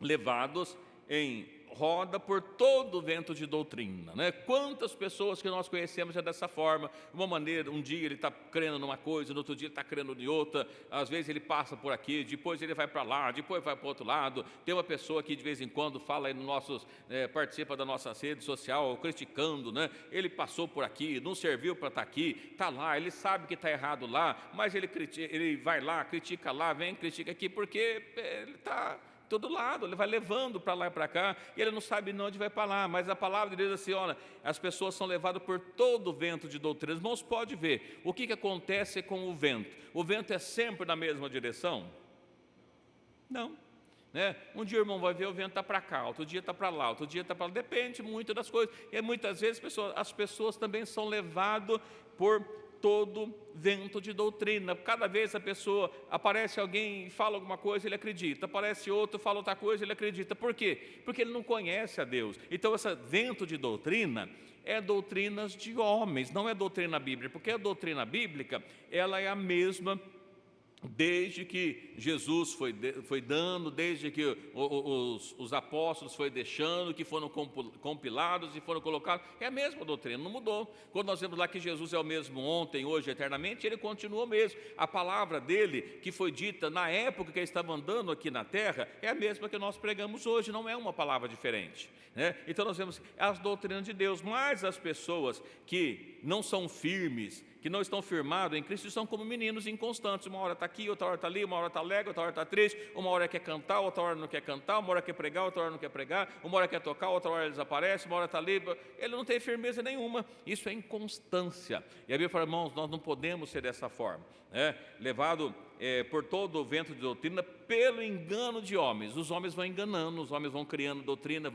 levados em roda por todo o vento de doutrina, né? Quantas pessoas que nós conhecemos é dessa forma, uma maneira, um dia ele está crendo numa coisa, no outro dia ele está crendo em outra, às vezes ele passa por aqui, depois ele vai para lá, depois vai para o outro lado. Tem uma pessoa que de vez em quando fala aí nos nossos, participa da nossa rede social, criticando, né? Ele passou por aqui, não serviu para estar aqui, está lá, ele sabe que está errado lá, mas ele vai lá, critica lá, vem, critica aqui, porque ele está todo lado, ele vai levando para lá e para cá, e ele não sabe onde vai para lá. Mas a palavra de Deus diz assim: olha, as pessoas são levadas por todo o vento de doutrina. Irmãos, pode ver o que acontece com o vento. O vento é sempre na mesma direção? Não, né? Um dia o irmão vai ver, o vento está para cá, outro dia está para lá, outro dia está para lá, depende muito das coisas. E muitas vezes as pessoas também são levadas por todo vento de doutrina. Cada vez a pessoa, aparece alguém e fala alguma coisa, ele acredita, aparece outro, fala outra coisa, ele acredita. Por quê? Porque ele não conhece a Deus. Então esse vento de doutrina é doutrinas de homens, não é doutrina bíblica, porque a doutrina bíblica, ela é a mesma desde que Jesus foi dando, desde que os apóstolos foi deixando, que foram compilados e foram colocados. É a mesma doutrina, não mudou. Quando nós vemos lá que Jesus é o mesmo ontem, hoje, eternamente, ele continua o mesmo. A palavra dele, que foi dita na época que ele estava andando aqui na terra, é a mesma que nós pregamos hoje, não é uma palavra diferente, né? Então nós vemos as doutrinas de Deus, mas as pessoas que não são firmes, que não estão firmados em Cristo, são como meninos inconstantes. Uma hora está aqui, outra hora está ali, uma hora está alegre, outra hora está triste, uma hora quer cantar, outra hora não quer cantar, uma hora quer pregar, outra hora não quer pregar, uma hora quer tocar, outra hora ele desaparece, uma hora está ali. Ele não tem firmeza nenhuma. Isso é inconstância. E a Bíblia fala: irmãos, nós não podemos ser dessa forma, né? Levado por todo o vento de doutrina, pelo engano de homens. Os homens vão enganando, os homens vão criando doutrina,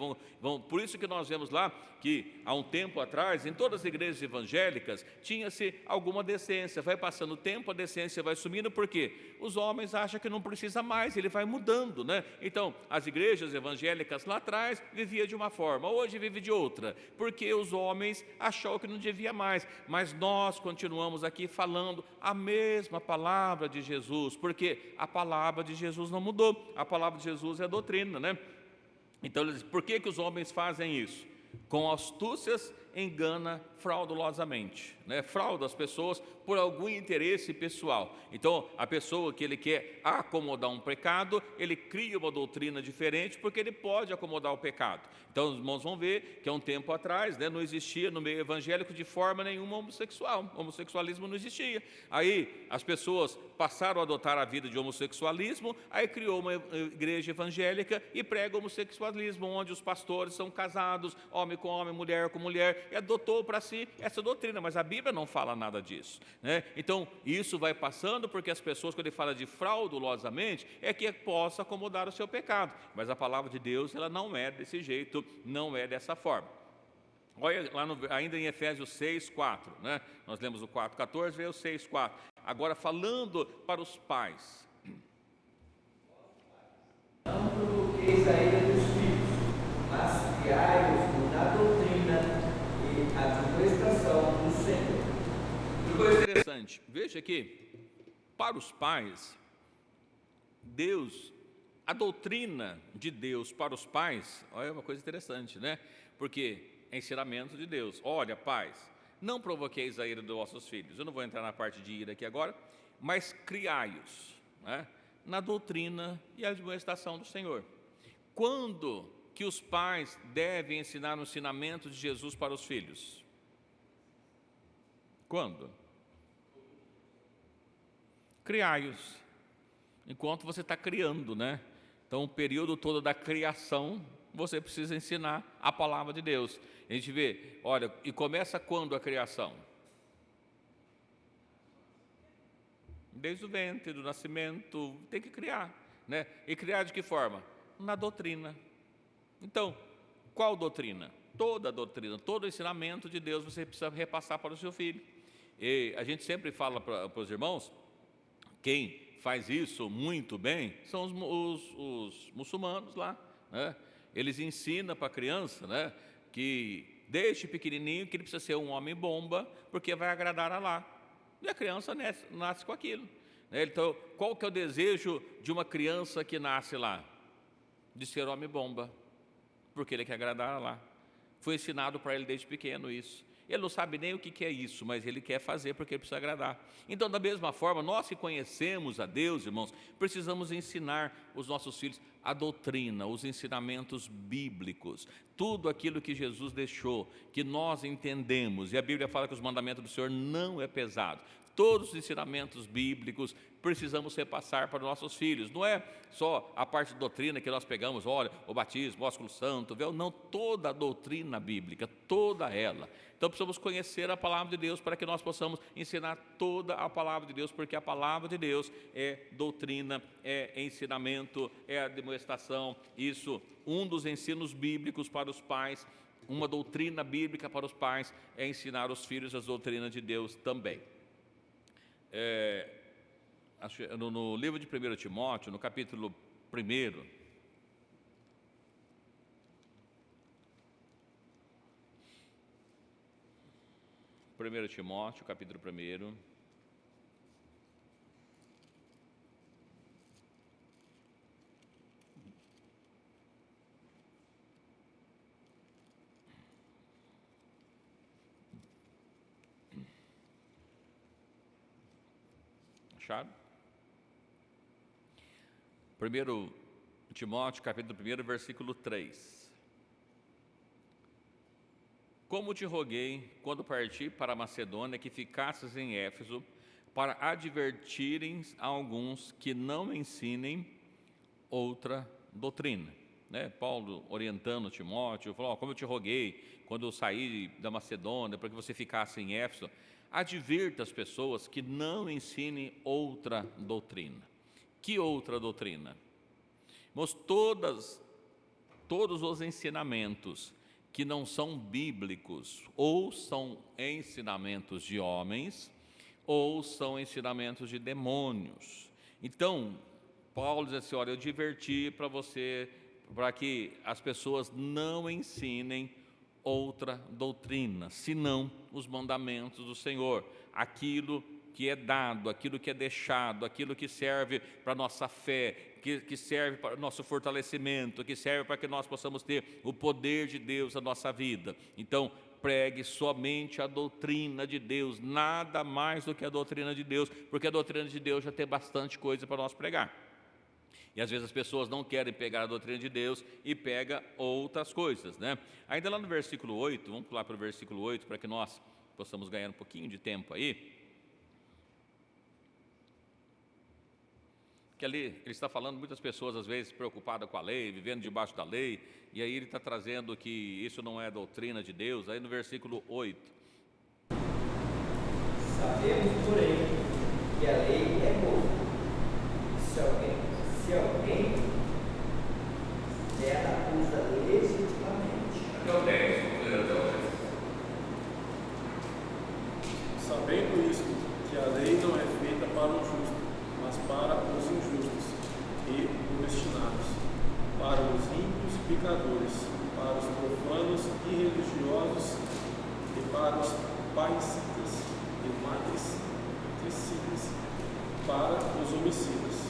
por isso que nós vemos lá que há um tempo atrás, em todas as igrejas evangélicas, tinha-se alguma decência. Vai passando o tempo, a decência vai sumindo, porque os homens acham que não precisa mais, ele vai mudando, né? Então, as igrejas evangélicas lá atrás viviam de uma forma, hoje vive de outra, porque os homens acharam que não devia mais, mas nós continuamos aqui falando a mesma palavra de Jesus, porque a palavra de Jesus não mudou, a palavra de Jesus é a doutrina, né? Então, ele diz, por que os homens fazem isso? Com astúcias engana fraudulosamente, né? Frauda as pessoas por algum interesse pessoal. Então, a pessoa que ele quer acomodar um pecado, ele cria uma doutrina diferente, porque ele pode acomodar o pecado. Então, os irmãos vão ver que há um tempo atrás, né, não existia no meio evangélico de forma nenhuma homossexual, homossexualismo não existia. Aí, as pessoas passaram a adotar a vida de homossexualismo, aí criou uma igreja evangélica e prega homossexualismo, onde os pastores são casados, homem com homem, mulher com mulher, e adotou para si essa doutrina, mas a Bíblia não fala nada disso, né? Então, isso vai passando, porque as pessoas, quando ele fala de fraudulosamente, é que possa acomodar o seu pecado, mas a palavra de Deus, ela não é desse jeito, não é dessa forma. Olha lá ainda em Efésios 6:4, né? Nós lemos o 4:14, veio o 6:4. Agora falando para os pais. Não provoqueis a ira dos filhos, mas criai-os na doutrina e admoestação do Senhor. Que coisa interessante, veja aqui, para os pais, Deus, a doutrina de Deus para os pais, olha, é uma coisa interessante, né? Porque é ensinamento de Deus. Olha, pais, não provoqueis a ira dos vossos filhos. Eu não vou entrar na parte de ira aqui agora, mas criai-os, né, na doutrina e admoestação do Senhor. Quando que os pais devem ensinar o ensinamento de Jesus para os filhos? Quando? Criai-os. Enquanto você está criando, né? Então, o período todo da criação, você precisa ensinar a palavra de Deus. A gente vê, olha, e começa quando a criação? Desde o ventre, do nascimento, tem que criar, né? E criar de que forma? Na doutrina. Então, qual doutrina? Toda a doutrina, todo o ensinamento de Deus você precisa repassar para o seu filho. E a gente sempre fala para os irmãos, quem faz isso muito bem são os muçulmanos lá, né? Eles ensinam para a criança, né, que desde pequenininho que ele precisa ser um homem bomba, porque vai agradar a Allah. E a criança nasce com aquilo, né? Então, qual que é o desejo de uma criança que nasce lá? De ser homem bomba, porque ele quer agradar a Allah. Foi ensinado para ele desde pequeno isso. Ele não sabe nem o que é isso, mas ele quer fazer porque ele precisa agradar. Então, da mesma forma, nós que conhecemos a Deus, irmãos, precisamos ensinar os nossos filhos a doutrina, os ensinamentos bíblicos, tudo aquilo que Jesus deixou, que nós entendemos. E a Bíblia fala que os mandamentos do Senhor não é pesado. Todos os ensinamentos bíblicos precisamos repassar para os nossos filhos. Não é só a parte de doutrina que nós pegamos, olha, o batismo, o ósculo santo, não, toda a doutrina bíblica, toda ela. Então precisamos conhecer a palavra de Deus para que nós possamos ensinar toda a palavra de Deus, porque a palavra de Deus é doutrina, é ensinamento, é admoestação. Isso, um dos ensinos bíblicos para os pais, uma doutrina bíblica para os pais é ensinar os filhos as doutrinas de Deus também. No livro de 1 Timóteo, no capítulo 1, Timóteo, capítulo 1, acharam? 1 Timóteo, capítulo 1, versículo 3. Como te roguei, quando parti para a Macedônia, que ficasses em Éfeso, para advertirem a alguns que não ensinem outra doutrina. né? Paulo orientando Timóteo, falou: como eu te roguei quando eu saí da Macedônia para que você ficasse em Éfeso, advirta as pessoas que não ensinem outra doutrina. Que outra doutrina? Mas todos os ensinamentos que não são bíblicos, ou são ensinamentos de homens, ou são ensinamentos de demônios. Então, Paulo diz assim: olha, eu diverti para que as pessoas não ensinem outra doutrina, senão os mandamentos do Senhor, aquilo que é dado, aquilo que é deixado, aquilo que serve para a nossa fé, que serve para o nosso fortalecimento, que serve para que nós possamos ter o poder de Deus na nossa vida. Então, pregue somente a doutrina de Deus, nada mais do que a doutrina de Deus, porque a doutrina de Deus já tem bastante coisa para nós pregar. E às vezes as pessoas não querem pegar a doutrina de Deus e pega outras coisas, né? Ainda lá no versículo 8, vamos pular para o versículo 8 para que nós possamos ganhar um pouquinho de tempo aí. Que ali ele está falando, muitas pessoas às vezes preocupadas com a lei, vivendo debaixo da lei, e aí ele está trazendo que isso não é doutrina de Deus. Aí no versículo 8: sabemos, porém, que a lei é boa, se alguém ela usa legitimamente. Até o 10, vamos ler até o 10. Sabendo isto, que a lei não é feita para o justo, mas para os injustos e obstinados, para os ímpios e pecadores, para os profanos e religiosos e para os parricidas e matricidas, para os homicidas,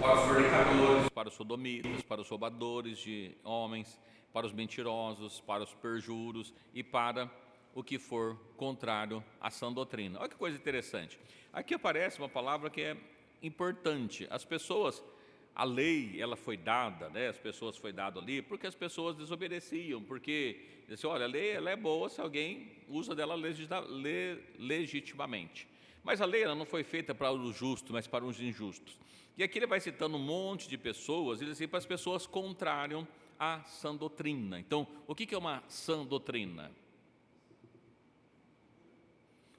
para os fornicadores, para os sodomitas, para os roubadores de homens, para os mentirosos, para os perjuros e para o que for contrário à sã doutrina. Olha que coisa interessante. Aqui aparece uma palavra que é importante. As pessoas, a lei, ela foi dada, né? As pessoas foi dado ali porque as pessoas desobedeciam, porque disse, olha, a lei ela é boa se alguém usa dela legitimamente. Mas a lei ela não foi feita para os justos, mas para os injustos. E aqui ele vai citando um monte de pessoas, e diz assim, para as pessoas contrárias à sã doutrina. Então, o que é uma sã doutrina?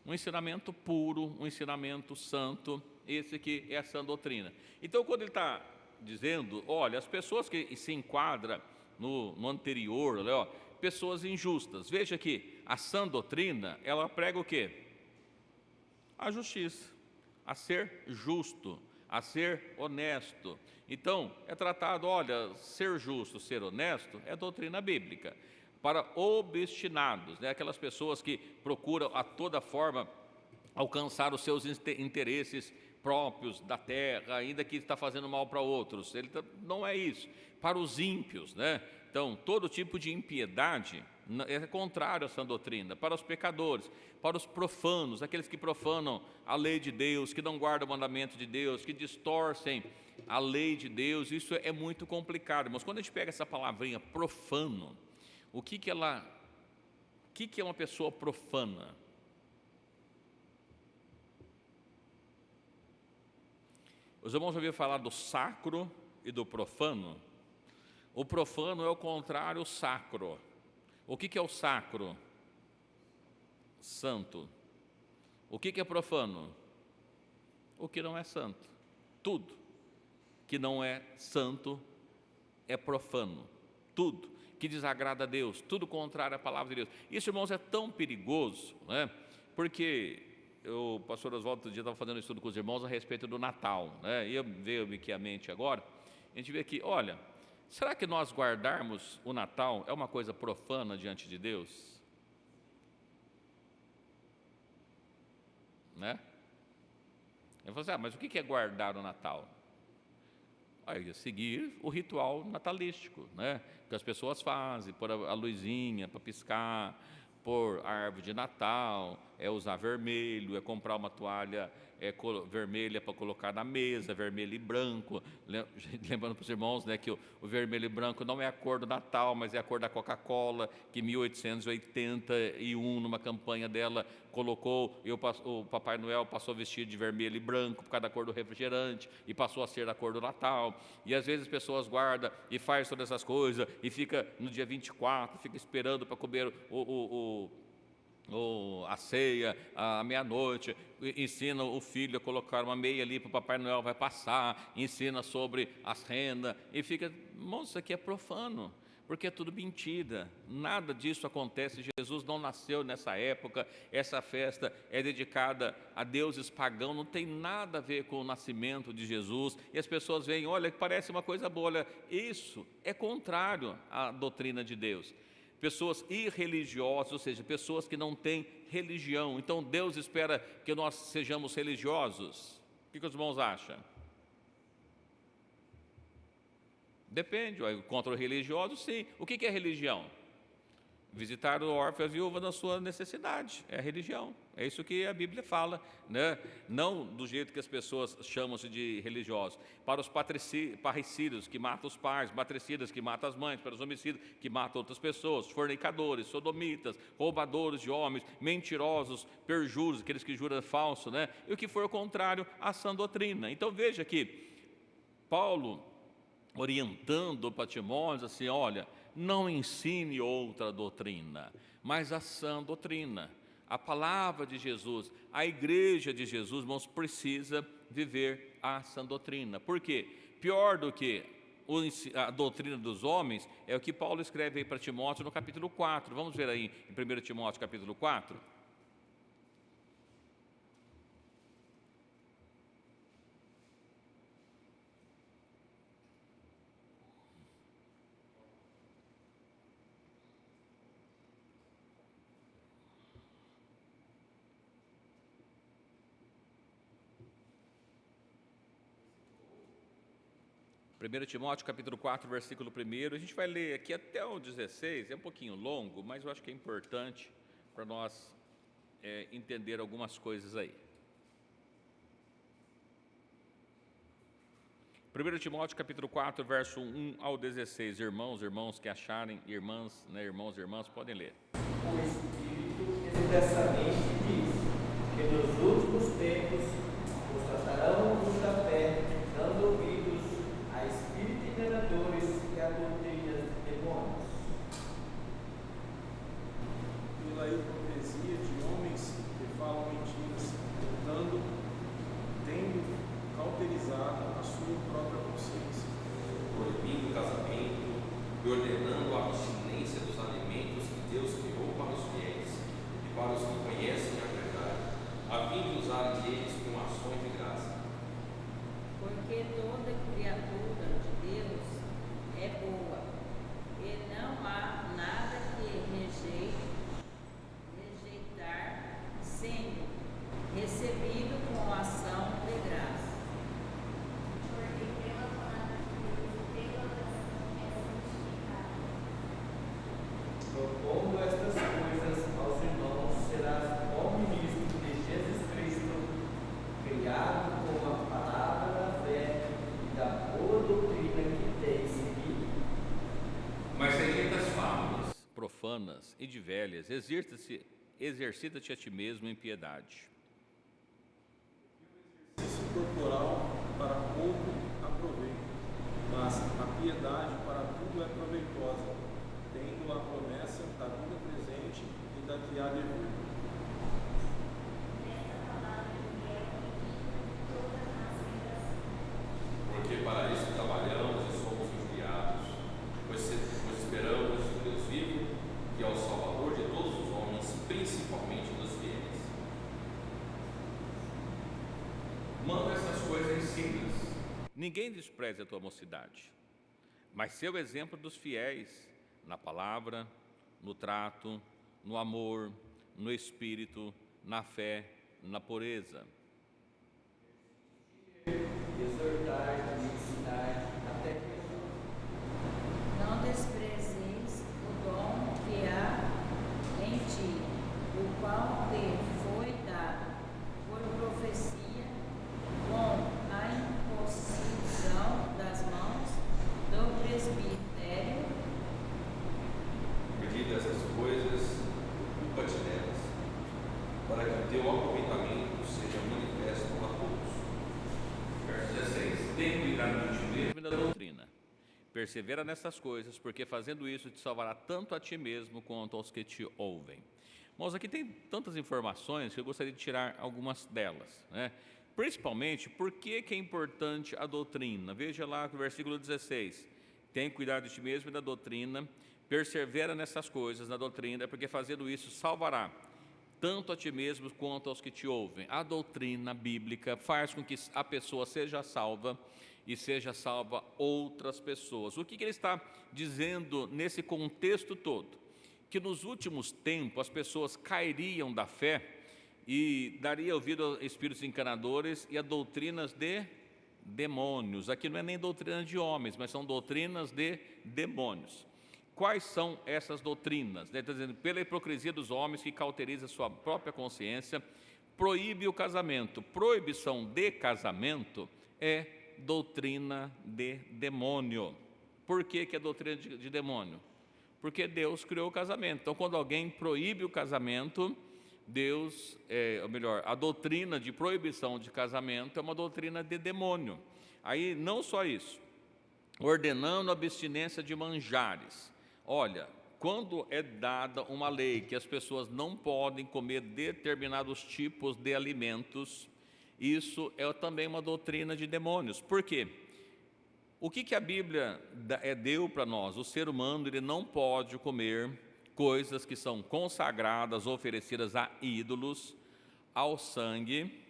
Um ensinamento puro, um ensinamento santo, esse que é a sã doutrina. Então, quando ele está dizendo, olha, as pessoas que se enquadram no anterior, olha, ó, pessoas injustas. Veja que a sã doutrina, ela prega o quê? A justiça, a ser justo, a ser honesto. Então, é tratado, olha, ser justo, ser honesto, é doutrina bíblica. Para obstinados, né? Aquelas pessoas que procuram a toda forma alcançar os seus interesses próprios da terra, ainda que está fazendo mal para outros. Não é isso. Para os ímpios, né? Então, todo tipo de impiedade é contrário a essa doutrina. Para os pecadores, para os profanos, aqueles que profanam a lei de Deus, que não guardam o mandamento de Deus, que distorcem a lei de Deus, isso é muito complicado. Mas quando a gente pega essa palavrinha profano, o que é uma pessoa profana? Os irmãos já ouviram falar do sacro e do profano? O profano é o contrário ao sacro. O que é o sacro? Santo. O que é profano? O que não é santo. Tudo que não é santo é profano. Tudo que desagrada a Deus, tudo contrário à palavra de Deus. Isso, irmãos, é tão perigoso, né? Porque o pastor Oswaldo outro dia estava fazendo um estudo com os irmãos a respeito do Natal, né? E veio-me aqui à mente agora, a gente vê que, olha, será que nós guardarmos o Natal é uma coisa profana diante de Deus? Né? Eu falo assim, mas o que é guardar o Natal? Aí, seguir o ritual natalístico, né? Que as pessoas fazem, pôr a luzinha para piscar, pôr a árvore de Natal, é usar vermelho, é comprar uma toalha vermelha para colocar na mesa, vermelho e branco. Lembrando para os irmãos, né, que o vermelho e branco não é a cor do Natal, mas é a cor da Coca-Cola, que em 1881, numa campanha dela, colocou, o Papai Noel passou a vestir de vermelho e branco por causa da cor do refrigerante, e passou a ser da cor do Natal. E às vezes as pessoas guardam e faz todas essas coisas, e fica no dia 24, fica esperando para comer a ceia, à meia-noite, ensina o filho a colocar uma meia ali para o Papai Noel vai passar, ensina sobre as rendas, e fica, irmãos, isso aqui é profano, porque é tudo mentira, nada disso acontece. Jesus não nasceu nessa época, essa festa é dedicada a deuses pagãos, não tem nada a ver com o nascimento de Jesus, e as pessoas veem, olha, que parece uma coisa boa, olha, isso é contrário à doutrina de Deus. Pessoas irreligiosas, ou seja, pessoas que não têm religião. Então Deus espera que nós sejamos religiosos. O que os irmãos acham? Depende, contra o religioso, sim. O que é religião? Visitar o órfão e a viúva na sua necessidade, é a religião. É isso que a Bíblia fala, né? Não do jeito que as pessoas chamam-se de religiosos. Para os parricídios, que matam os pais, matricidas, que matam as mães, para os homicidas, que matam outras pessoas, fornicadores, sodomitas, roubadores de homens, mentirosos, perjuros, aqueles que juram falso, né? E o que for o contrário à sã doutrina. Então veja que Paulo, orientando para Timóteo, assim, olha, não ensine outra doutrina, mas a sã doutrina, a palavra de Jesus. A igreja de Jesus, irmãos, precisa viver a sã doutrina. Por quê? Pior do que a doutrina dos homens é o que Paulo escreve aí para Timóteo no capítulo 4. Vamos ver aí em 1 Timóteo capítulo 4. 1 Timóteo capítulo 4, versículo 1, a gente vai ler aqui até o 16, é um pouquinho longo, mas eu acho que é importante para nós entender algumas coisas aí. 1 Timóteo capítulo 4, verso 1 ao 16, irmãos que acharem, irmãs, né, irmãos, podem ler. O Espírito expressamente diz que nos últimos tempos constatarão os da fé, dando ouvidos a espíritos enganadores e a doutrinas de demônios. Pela hipocrisia de homens que falam mentiras, tendo cauterizado a sua própria consciência, proibindo o casamento e ordenando a abstinência dos alimentos que Deus criou para os fiéis e para os que conhecem a verdade, a fim de usarem deles com ações de graça. Porque toda criatura de Deus é boa, e não há nada que rejeitar, sendo recebido com ação de graça. Porque pela palavra de Deus e pela oração é santificado. Propondo estas coisas aos irmãos, serás bom ministro de Jesus Cristo, criado com a palavra da fé e da boa doutrina que tens seguido. Mas rejeitas fábulas profanas e de velhas, exercita-te a ti mesmo em piedade. exercício corporal para pouco aproveita, mas a piedade para tudo é proveitosa, tendo a promessa da vida presente e da que há de vir. Nesta palavra que é conhecida toda a nação. Porque para isso trabalhamos e somos enviados, pois esperamos o Deus vivo, que é o Salvador de todos os homens, principalmente dos fiéis. Manda essas coisas ensinas. Ninguém despreze a tua mocidade, mas seu exemplo dos fiéis na palavra, no trato, no amor, no espírito, na fé, na pureza. Exortar e ensinar até que Não desprezeis o dom que há em ti, o qual te foi dado por profecia persevera nessas coisas, porque fazendo isso te salvará tanto a ti mesmo quanto aos que te ouvem. Irmãos, aqui tem tantas informações que eu gostaria de tirar algumas delas, né? Principalmente, por que é importante a doutrina? Veja lá no versículo 16, tem cuidado de ti mesmo e da doutrina, persevera nessas coisas, na doutrina, porque fazendo isso salvará tanto a ti mesmo quanto aos que te ouvem. A doutrina bíblica faz com que a pessoa seja salva e seja salva outras pessoas. O que ele está dizendo nesse contexto todo? Que nos últimos tempos as pessoas cairiam da fé e daria ouvido a espíritos enganadores e a doutrinas de demônios. Aqui não é nem doutrina de homens, mas são doutrinas de demônios. Quais são essas doutrinas? Está dizendo, pela hipocrisia dos homens que cauteriza sua própria consciência, proíbe o casamento. Proibição de casamento é doutrina de demônio. Por que é doutrina de demônio? Porque Deus criou o casamento. Então, quando alguém proíbe o casamento, a doutrina de proibição de casamento é uma doutrina de demônio. Aí, não só isso, ordenando a abstinência de manjares. Olha, quando é dada uma lei que as pessoas não podem comer determinados tipos de alimentos, isso é também uma doutrina de demônios. Por quê? O que a Bíblia deu para nós? O ser humano ele não pode comer coisas que são consagradas, oferecidas a ídolos, ao sangue,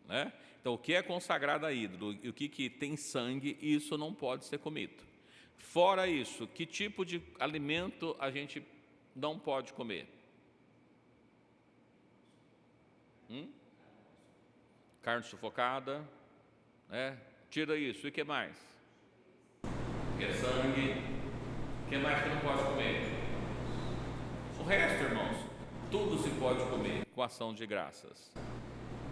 né? Então, o que é consagrado a ídolo e o que tem sangue, isso não pode ser comido. Fora isso, que tipo de alimento a gente não pode comer? Carne sufocada, né? Tira isso, e o que mais? Que é sangue, o que mais que não pode comer? O resto, irmãos, tudo se pode comer com ação de graças.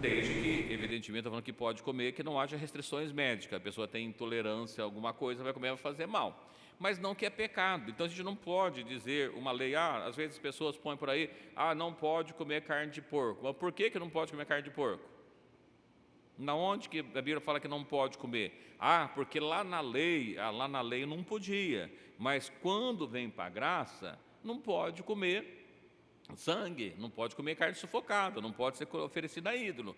Desde que, evidentemente, estou falando que pode comer, que não haja restrições médicas. A pessoa tem intolerância a alguma coisa, vai comer, vai fazer mal. Mas não que é pecado. Então a gente não pode dizer uma lei, às vezes as pessoas põem por aí, não pode comer carne de porco. Mas por que não pode comer carne de porco? Na onde que a Bíblia fala que não pode comer? Porque lá na lei não podia. Mas quando vem para a graça, não pode comer sangue, não pode comer carne sufocada, não pode ser oferecida a ídolo.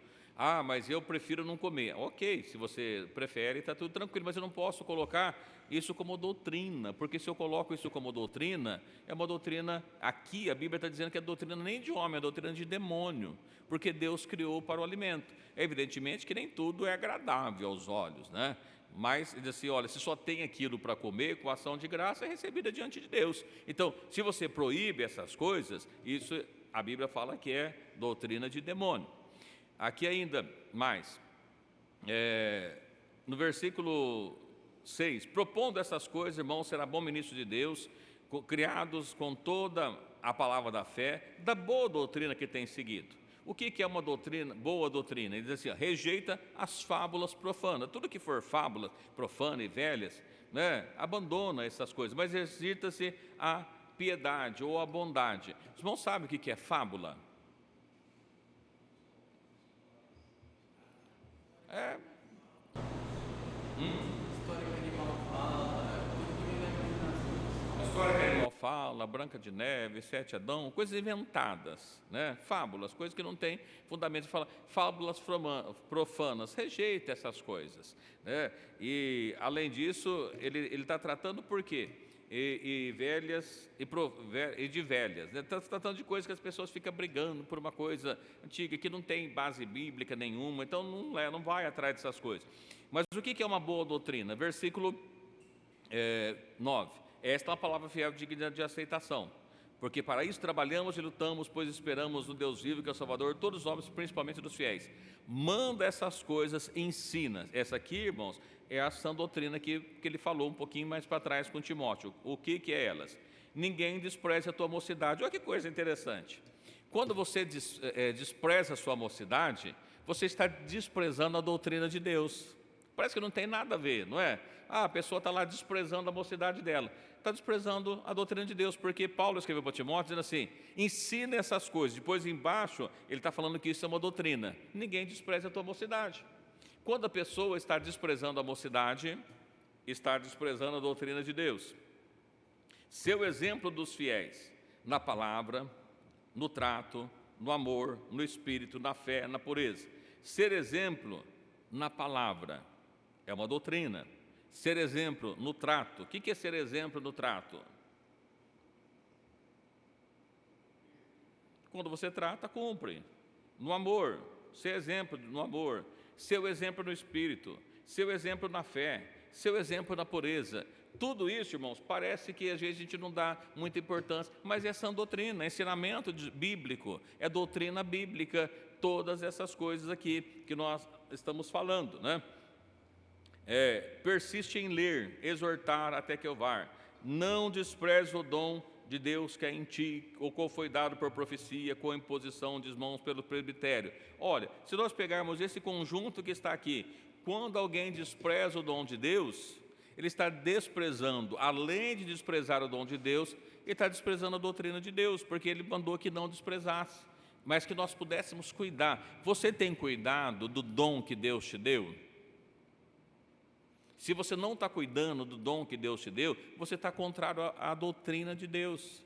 Mas eu prefiro não comer. Ok, se você prefere, está tudo tranquilo, mas eu não posso colocar isso como doutrina, porque se eu coloco isso como doutrina, é uma doutrina, aqui a Bíblia está dizendo que é doutrina nem de homem, é doutrina de demônio, porque Deus criou para o alimento. Evidentemente que nem tudo é agradável aos olhos, né? Mas diz assim, olha, se só tem aquilo para comer, com ação de graça é recebida diante de Deus. Então, se você proíbe essas coisas, isso a Bíblia fala que é doutrina de demônio. Aqui ainda mais, no versículo 6, propondo essas coisas, irmãos, será bom ministro de Deus, criados com toda a palavra da fé, da boa doutrina que tem seguido. O que é uma doutrina, boa doutrina? Ele diz assim, rejeita as fábulas profanas. Tudo que for fábulas profanas e velhas, né, abandona essas coisas, mas exercita-se a piedade ou a bondade. Os irmãos sabem o que é fábula? História que animal fala, tudo que vem na imaginação. A história que animal fala, Branca de Neve, Sete Adão, coisas inventadas, né? Fábulas, coisas que não têm fundamento. Fala, fábulas profanas, rejeita essas coisas, né? E além disso, ele está tratando por quê? Velhas e de velhas, né? Está tratando de coisas que as pessoas ficam brigando por uma coisa antiga que não tem base bíblica nenhuma, então não vai atrás dessas coisas. Mas o que é uma boa doutrina? Versículo 9. Esta é uma palavra fiel digna de aceitação, porque para isso trabalhamos e lutamos, pois esperamos no Deus vivo, que é o Salvador de todos os homens, principalmente dos fiéis. Manda essas coisas, ensina. Essa aqui, irmãos, é a sã doutrina que ele falou um pouquinho mais para trás com Timóteo. O que é elas? Ninguém despreze a tua mocidade. Olha que coisa interessante. Quando você despreza a sua mocidade, você está desprezando a doutrina de Deus. Parece que não tem nada a ver, não é? A pessoa está lá desprezando a mocidade dela. Está desprezando a doutrina de Deus, porque Paulo escreveu para Timóteo dizendo assim, ensina essas coisas. Depois embaixo, ele está falando que isso é uma doutrina. Ninguém despreza a tua mocidade. Quando a pessoa está desprezando a mocidade, estar desprezando a doutrina de Deus. Seu exemplo dos fiéis na palavra, no trato, no amor, no espírito, na fé, na pureza. Ser exemplo na palavra é uma doutrina. Ser exemplo no trato. O que é ser exemplo no trato? Quando você trata, cumpre. No amor, ser exemplo no amor. Seu exemplo no espírito. Seu exemplo na fé. Seu exemplo na pureza. Tudo isso, irmãos, parece que às vezes a gente não dá muita importância, mas é sã doutrina, é ensinamento bíblico, é doutrina bíblica, todas essas coisas aqui que nós estamos falando, né? Persiste em ler, exortar até que ovar. Não despreze o dom de Deus que é em ti, o qual foi dado por profecia, com imposição de mãos pelo presbitério. Olha, se nós pegarmos esse conjunto que está aqui, quando alguém despreza o dom de Deus, ele está desprezando, além de desprezar o dom de Deus, ele está desprezando a doutrina de Deus, porque ele mandou que não desprezasse, mas que nós pudéssemos cuidar. Você tem cuidado do dom que Deus te deu? Se você não está cuidando do dom que Deus te deu, você está contrário à doutrina de Deus.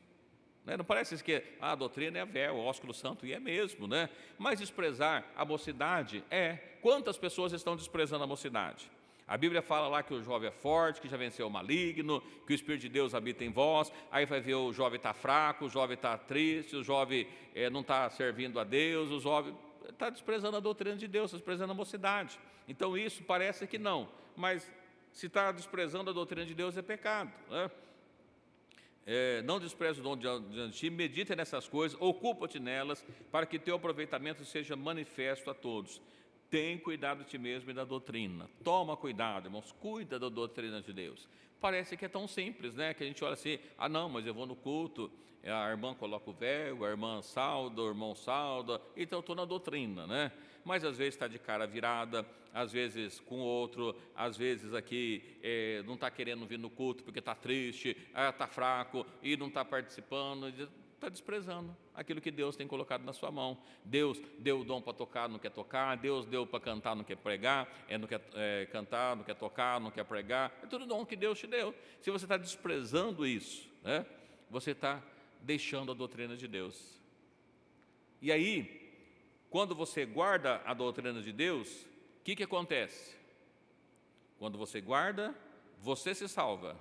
Não parece que a doutrina é véu, o ósculo santo, e é mesmo, né? Mas desprezar a mocidade Quantas pessoas estão desprezando a mocidade? A Bíblia fala lá que o jovem é forte, que já venceu o maligno, que o Espírito de Deus habita em vós. Aí vai ver o jovem está fraco, o jovem está triste, o jovem não está servindo a Deus, o jovem está desprezando a doutrina de Deus, está desprezando a mocidade. Então isso parece que não, mas se está desprezando a doutrina de Deus é pecado, né? Não despreze o dom de ti, medita nessas coisas, ocupa-te nelas, para que teu aproveitamento seja manifesto a todos. Tem cuidado de ti mesmo e da doutrina. Toma cuidado, irmãos, cuida da doutrina de Deus. Parece que é tão simples, né? Que a gente olha assim, não, mas eu vou no culto, a irmã coloca o véu, a irmã sauda, o irmão sauda, então eu estou na doutrina, né? Mas às vezes está de cara virada, às vezes com outro, às vezes aqui não está querendo vir no culto porque está triste, está fraco e não está participando, está desprezando aquilo que Deus tem colocado na sua mão. Deus deu o dom para tocar, não quer tocar. Deus deu para cantar, não quer pregar. Não quer cantar, não quer tocar, não quer pregar. É tudo dom que Deus te deu. Se você está desprezando isso, né, você está deixando a doutrina de Deus. E aí, quando você guarda a doutrina de Deus, o que acontece? Quando você guarda, você se salva.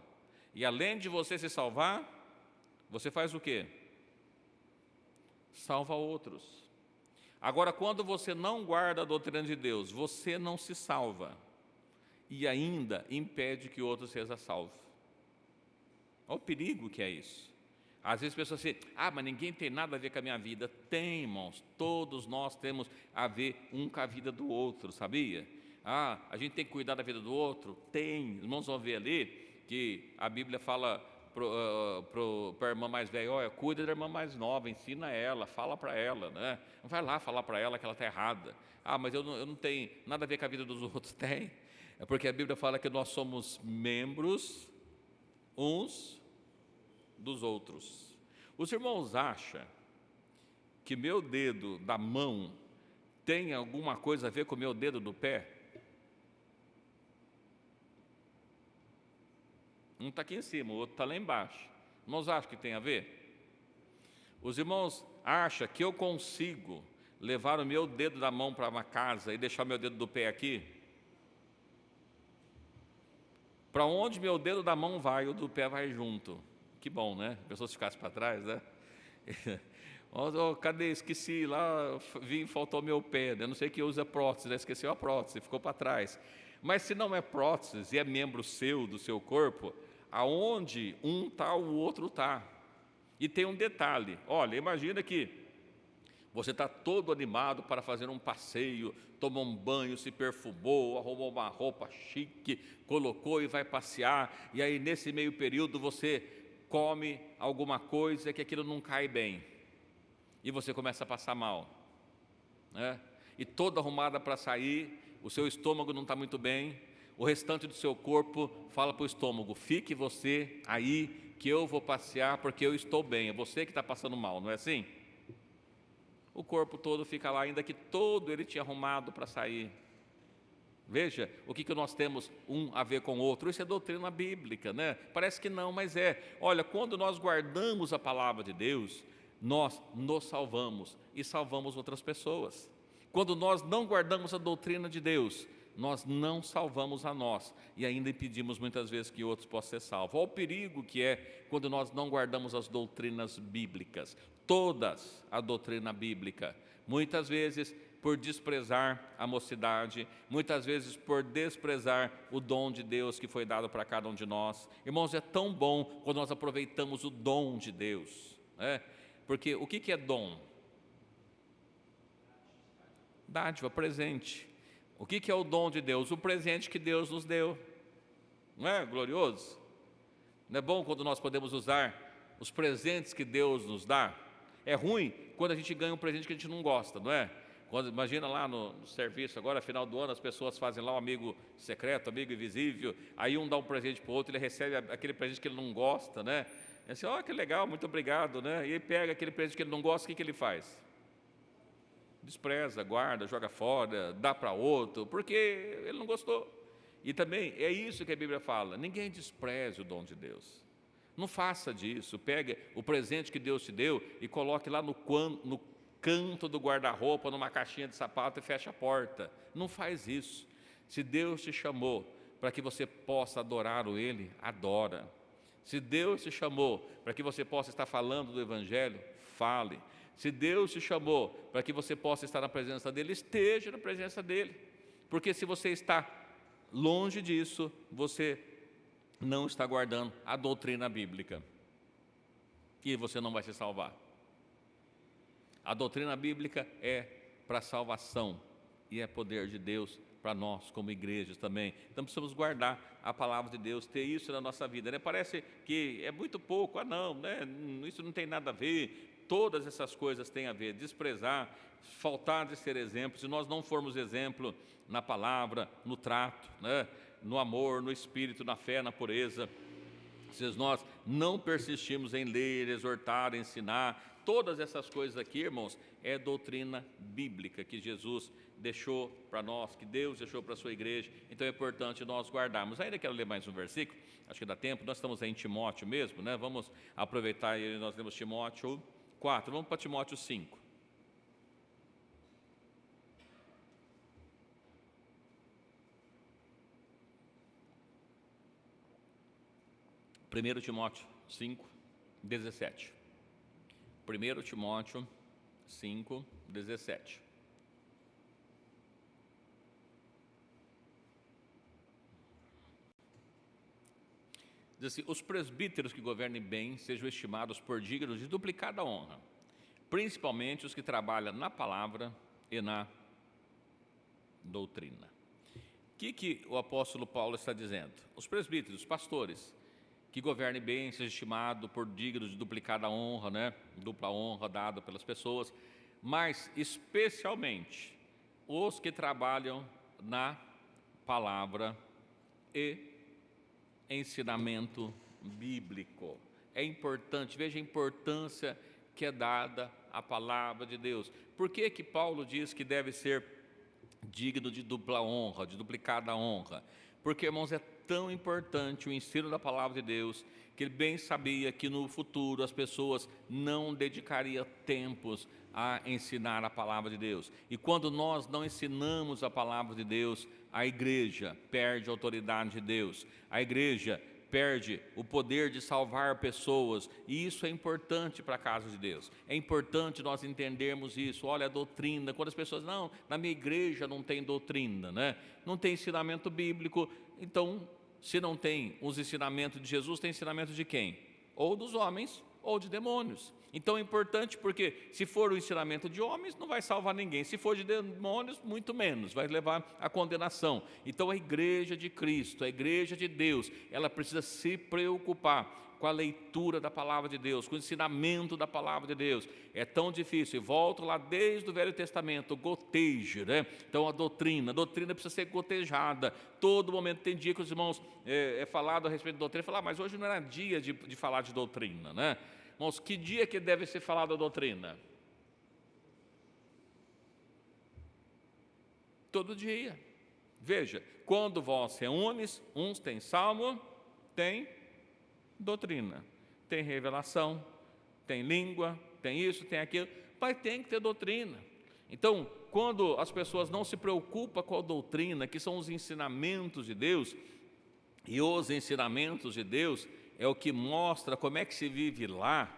E além de você se salvar, você faz o quê? Salva outros. Agora, quando você não guarda a doutrina de Deus, você não se salva e ainda impede que outros sejam salvos. Olha o perigo que é isso. Às vezes as pessoas dizem, mas ninguém tem nada a ver com a minha vida. Tem, irmãos, todos nós temos a ver um com a vida do outro, sabia? A gente tem que cuidar da vida do outro? Tem. Os irmãos vão ver ali que a Bíblia fala para a irmã mais velha, olha, cuida da irmã mais nova, ensina ela, fala para ela, né? Não vai lá falar para ela que ela está errada. Mas eu não tenho nada a ver com a vida dos outros. Tem. É porque a Bíblia fala que nós somos membros uns dos outros. Os irmãos acham que meu dedo da mão tem alguma coisa a ver com o meu dedo do pé? Um está aqui em cima, o outro está lá embaixo. Os irmãos acham que tem a ver? Os irmãos acham que eu consigo levar o meu dedo da mão para uma casa e deixar o meu dedo do pé aqui? Para onde meu dedo da mão vai, o do pé vai junto. Que bom, né? A pessoa se ficasse para trás, né? Cadê? Esqueci lá, faltou meu pé. Eu não sei que usa prótese, né? Esqueceu a prótese, ficou para trás. Mas se não é prótese e é membro seu, do seu corpo, aonde um está, o outro está. E tem um detalhe, olha, imagina que você está todo animado para fazer um passeio, tomou um banho, se perfumou, arrumou uma roupa chique, colocou e vai passear, e aí nesse meio período você come alguma coisa que aquilo não cai bem, e você começa a passar mal, né? E toda arrumada para sair, o seu estômago não está muito bem, o restante do seu corpo fala para o estômago, fique você aí que eu vou passear porque eu estou bem, é você que está passando mal, não é assim? O corpo todo fica lá, ainda que todo ele tinha arrumado para sair. Veja o que nós temos um a ver com o outro. Isso é doutrina bíblica, né? Parece que não, mas é. Olha, quando nós guardamos a palavra de Deus, nós nos salvamos e salvamos outras pessoas. Quando nós não guardamos a doutrina de Deus, nós não salvamos a nós e ainda impedimos muitas vezes que outros possam ser salvos. Olha o perigo que é quando nós não guardamos as doutrinas bíblicas, todas a doutrina bíblica. Muitas vezes por desprezar a mocidade, muitas vezes por desprezar o dom de Deus que foi dado para cada um de nós. Irmãos, é tão bom quando nós aproveitamos o dom de Deus, né? Porque o que é dom? Dádiva, presente. O que é o dom de Deus? O presente que Deus nos deu. Não é glorioso? Não é bom quando nós podemos usar os presentes que Deus nos dá? É ruim quando a gente ganha um presente que a gente não gosta, não é? Quando, imagina lá no serviço, agora final do ano, as pessoas fazem lá um amigo secreto, amigo invisível, aí um dá um presente para o outro, ele recebe aquele presente que ele não gosta, né? É assim, ó, que legal, muito obrigado, né? E ele pega aquele presente que ele não gosta, o que ele faz? Despreza, guarda, joga fora, dá para outro, porque ele não gostou. E também é isso que a Bíblia fala, ninguém despreze o dom de Deus. Não faça disso, pegue o presente que Deus te deu e coloque lá no canto do guarda-roupa, numa caixinha de sapato e feche a porta. Não faz isso. Se Deus te chamou para que você possa adorar Ele, adora. Se Deus te chamou para que você possa estar falando do Evangelho, fale. Se Deus te chamou para que você possa estar na presença dEle, esteja na presença dEle. Porque se você está longe disso, você não está guardando a doutrina bíblica. E você não vai se salvar. A doutrina bíblica é para salvação e é poder de Deus para nós como igrejas também. Então precisamos guardar a palavra de Deus, ter isso na nossa vida, né? Parece que é muito pouco, não, né? Isso não tem nada a ver. Todas essas coisas têm a ver, desprezar, faltar de ser exemplo. Se nós não formos exemplo na palavra, no trato, né? No amor, no espírito, na fé, na pureza, se nós não persistimos em ler, exortar, ensinar, todas essas coisas aqui, irmãos, é doutrina bíblica que Jesus deixou para nós, que Deus deixou para a sua igreja, então é importante nós guardarmos. Ainda quero ler mais um versículo, acho que dá tempo, nós estamos em Timóteo mesmo, né? Vamos aproveitar e nós lemos Timóteo 4, vamos para Timóteo 5. Primeiro Timóteo 5, 17. 1 Timóteo 5, 17. Diz assim: os presbíteros que governem bem sejam estimados por dignos de duplicada honra, principalmente os que trabalham na palavra e na doutrina. O que o apóstolo Paulo está dizendo? Os presbíteros, os pastores, que governem bem, seja estimado por dignos de duplicada honra, né? Dupla honra dada pelas pessoas, mas especialmente os que trabalham na palavra e ensinamento bíblico. É importante, veja a importância que é dada à palavra de Deus. Por que Paulo diz que deve ser digno de dupla honra, de duplicada honra? Porque, irmãos, é tão importante o ensino da palavra de Deus, que ele bem sabia que no futuro as pessoas não dedicariam tempos a ensinar a palavra de Deus. E quando nós não ensinamos a palavra de Deus, a igreja perde a autoridade de Deus, a igreja perde o poder de salvar pessoas, e isso é importante para a casa de Deus. É importante nós entendermos isso. Olha a doutrina, quando as pessoas, não, na minha igreja não tem doutrina, né? Não tem ensinamento bíblico. Então, se não tem os ensinamentos de Jesus, tem ensinamento de quem? Ou dos homens, ou de demônios. Então é importante, porque se for o ensinamento de homens, não vai salvar ninguém. Se for de demônios, muito menos, vai levar à condenação. Então a igreja de Cristo, a igreja de Deus, ela precisa se preocupar com a leitura da palavra de Deus, com o ensinamento da palavra de Deus. É tão difícil, e volto lá desde o Velho Testamento, gotejo, né? Então a doutrina precisa ser gotejada, todo momento. Tem dia que os irmãos é falado a respeito de doutrina, falam, mas hoje não era dia de falar de doutrina, né? Irmãos, que dia que deve ser falada a doutrina? Todo dia. Veja, quando vós reúnes, uns têm salmo, tem doutrina, tem revelação, tem língua, tem isso, tem aquilo, mas tem que ter doutrina. Então, quando as pessoas não se preocupam com a doutrina, que são os ensinamentos de Deus, e os ensinamentos de Deus é o que mostra como é que se vive lá,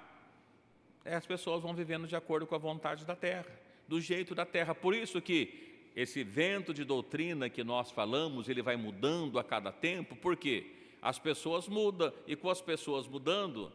as pessoas vão vivendo de acordo com a vontade da terra, do jeito da terra. Por isso que esse vento de doutrina que nós falamos, ele vai mudando a cada tempo, porque as pessoas mudam, e com as pessoas mudando,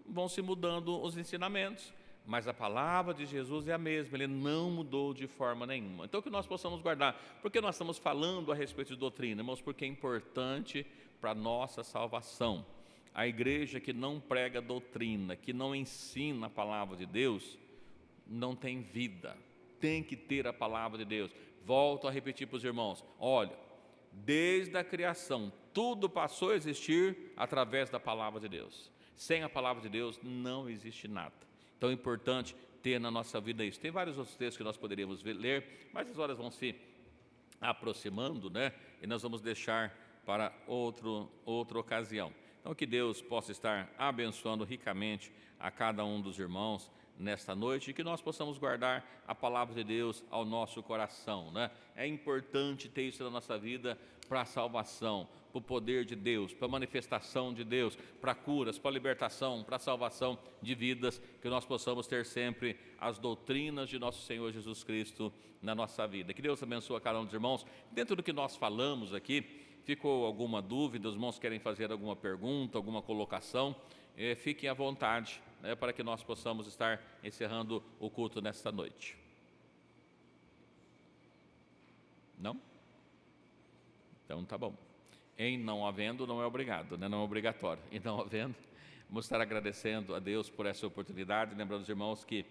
vão se mudando os ensinamentos. Mas a palavra de Jesus é a mesma, ele não mudou de forma nenhuma. Então que nós possamos guardar, porque nós estamos falando a respeito de doutrina, irmãos, porque é importante para a nossa salvação. A igreja que não prega doutrina, que não ensina a palavra de Deus, não tem vida, tem que ter a palavra de Deus. Volto a repetir para os irmãos, olha, desde a criação, tudo passou a existir através da palavra de Deus. Sem a palavra de Deus não existe nada. Então é importante ter na nossa vida isso. Tem vários outros textos que nós poderíamos ler, mas as horas vão se aproximando, né? E nós vamos deixar para outra ocasião. Então que Deus possa estar abençoando ricamente a cada um dos irmãos nesta noite, e que nós possamos guardar a palavra de Deus ao nosso coração, né? É importante ter isso na nossa vida para a salvação, para o poder de Deus, para a manifestação de Deus, para curas, para a libertação, para a salvação de vidas, que nós possamos ter sempre as doutrinas de nosso Senhor Jesus Cristo na nossa vida. Que Deus abençoe a cada um dos irmãos. Dentro do que nós falamos aqui, ficou alguma dúvida, os irmãos querem fazer alguma pergunta, alguma colocação, fiquem à vontade, né, para que nós possamos estar encerrando o culto nesta noite. Não? Então tá bom. Em não havendo, não é obrigado, né? Não é obrigatório. Em não havendo, vamos estar agradecendo a Deus por essa oportunidade, lembrando os irmãos que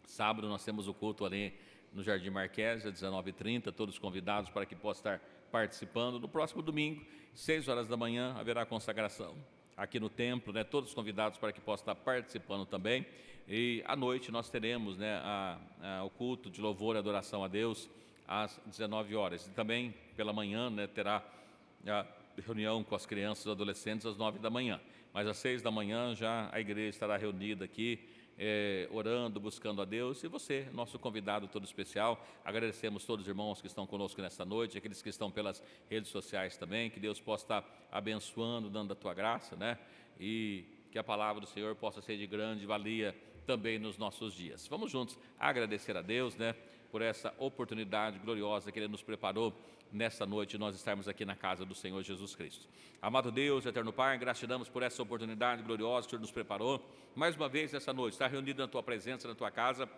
sábado nós temos o culto ali no Jardim Marquês, às 19h30, todos convidados para que possam estar participando. No próximo domingo, 6 horas da manhã, haverá consagração aqui no templo, né? Todos convidados para que possam estar participando também. E à noite nós teremos, né, o culto de louvor e adoração a Deus às 19 horas. E também pela manhã, né, terá a reunião com as crianças e adolescentes às 9 da manhã. Mas às 6 da manhã já a igreja estará reunida aqui, orando, buscando a Deus. E você, nosso convidado todo especial, agradecemos todos os irmãos que estão conosco nesta noite, aqueles que estão pelas redes sociais também, que Deus possa estar abençoando, dando a tua graça, né? E que a palavra do Senhor possa ser de grande valia também nos nossos dias. Vamos juntos agradecer a Deus, né, por essa oportunidade gloriosa que Ele nos preparou nesta noite, nós estarmos aqui na casa do Senhor Jesus Cristo. Amado Deus, eterno Pai, gratidamos por essa oportunidade gloriosa que o Senhor nos preparou, mais uma vez nessa noite, estar reunido na Tua presença, na Tua casa,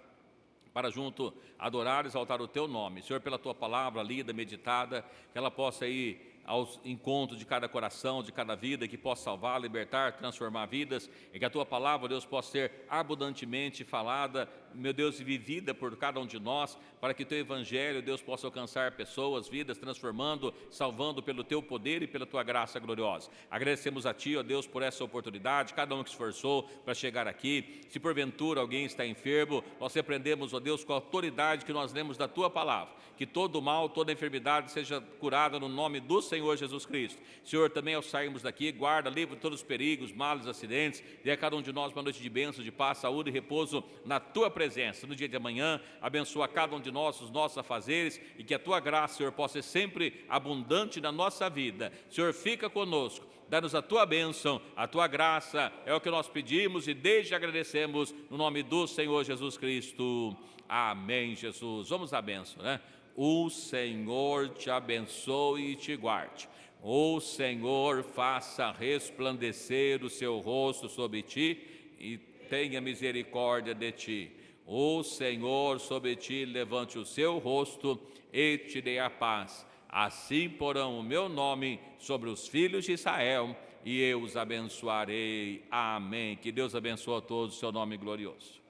para junto adorar e exaltar o Teu nome. Senhor, pela Tua palavra lida, meditada, que ela possa ir aos encontros de cada coração, de cada vida, que possa salvar, libertar, transformar vidas, e que a Tua palavra, Deus, possa ser abundantemente falada, meu Deus, e vivida por cada um de nós, para que Teu Evangelho, Deus, possa alcançar pessoas, vidas, transformando, salvando pelo Teu poder e pela Tua graça gloriosa. Agradecemos a Ti, ó Deus, por essa oportunidade, cada um que se esforçou para chegar aqui. Se porventura alguém está enfermo, nós repreendemos, ó Deus, com a autoridade que nós lemos da Tua palavra, que todo mal, toda enfermidade seja curada no nome do Senhor Jesus Cristo. Senhor, também ao sairmos daqui, guarda, livra todos os perigos, males, acidentes, dê a cada um de nós uma noite de bênção, de paz, saúde e repouso na Tua presença. No dia de amanhã, abençoa cada um de nós, os nossos afazeres, e que a Tua graça, Senhor, possa ser sempre abundante na nossa vida. Senhor, fica conosco, dá-nos a Tua bênção, a Tua graça, é o que nós pedimos e desde agradecemos no nome do Senhor Jesus Cristo. Amém, Jesus. Vamos à bênção, né? O Senhor te abençoe e te guarde. O Senhor faça resplandecer o seu rosto sobre ti e tenha misericórdia de ti. O Senhor sobre ti levante o seu rosto e te dê a paz. Assim porão o meu nome sobre os filhos de Israel e eu os abençoarei. Amém. Que Deus abençoe a todos, seu nome glorioso.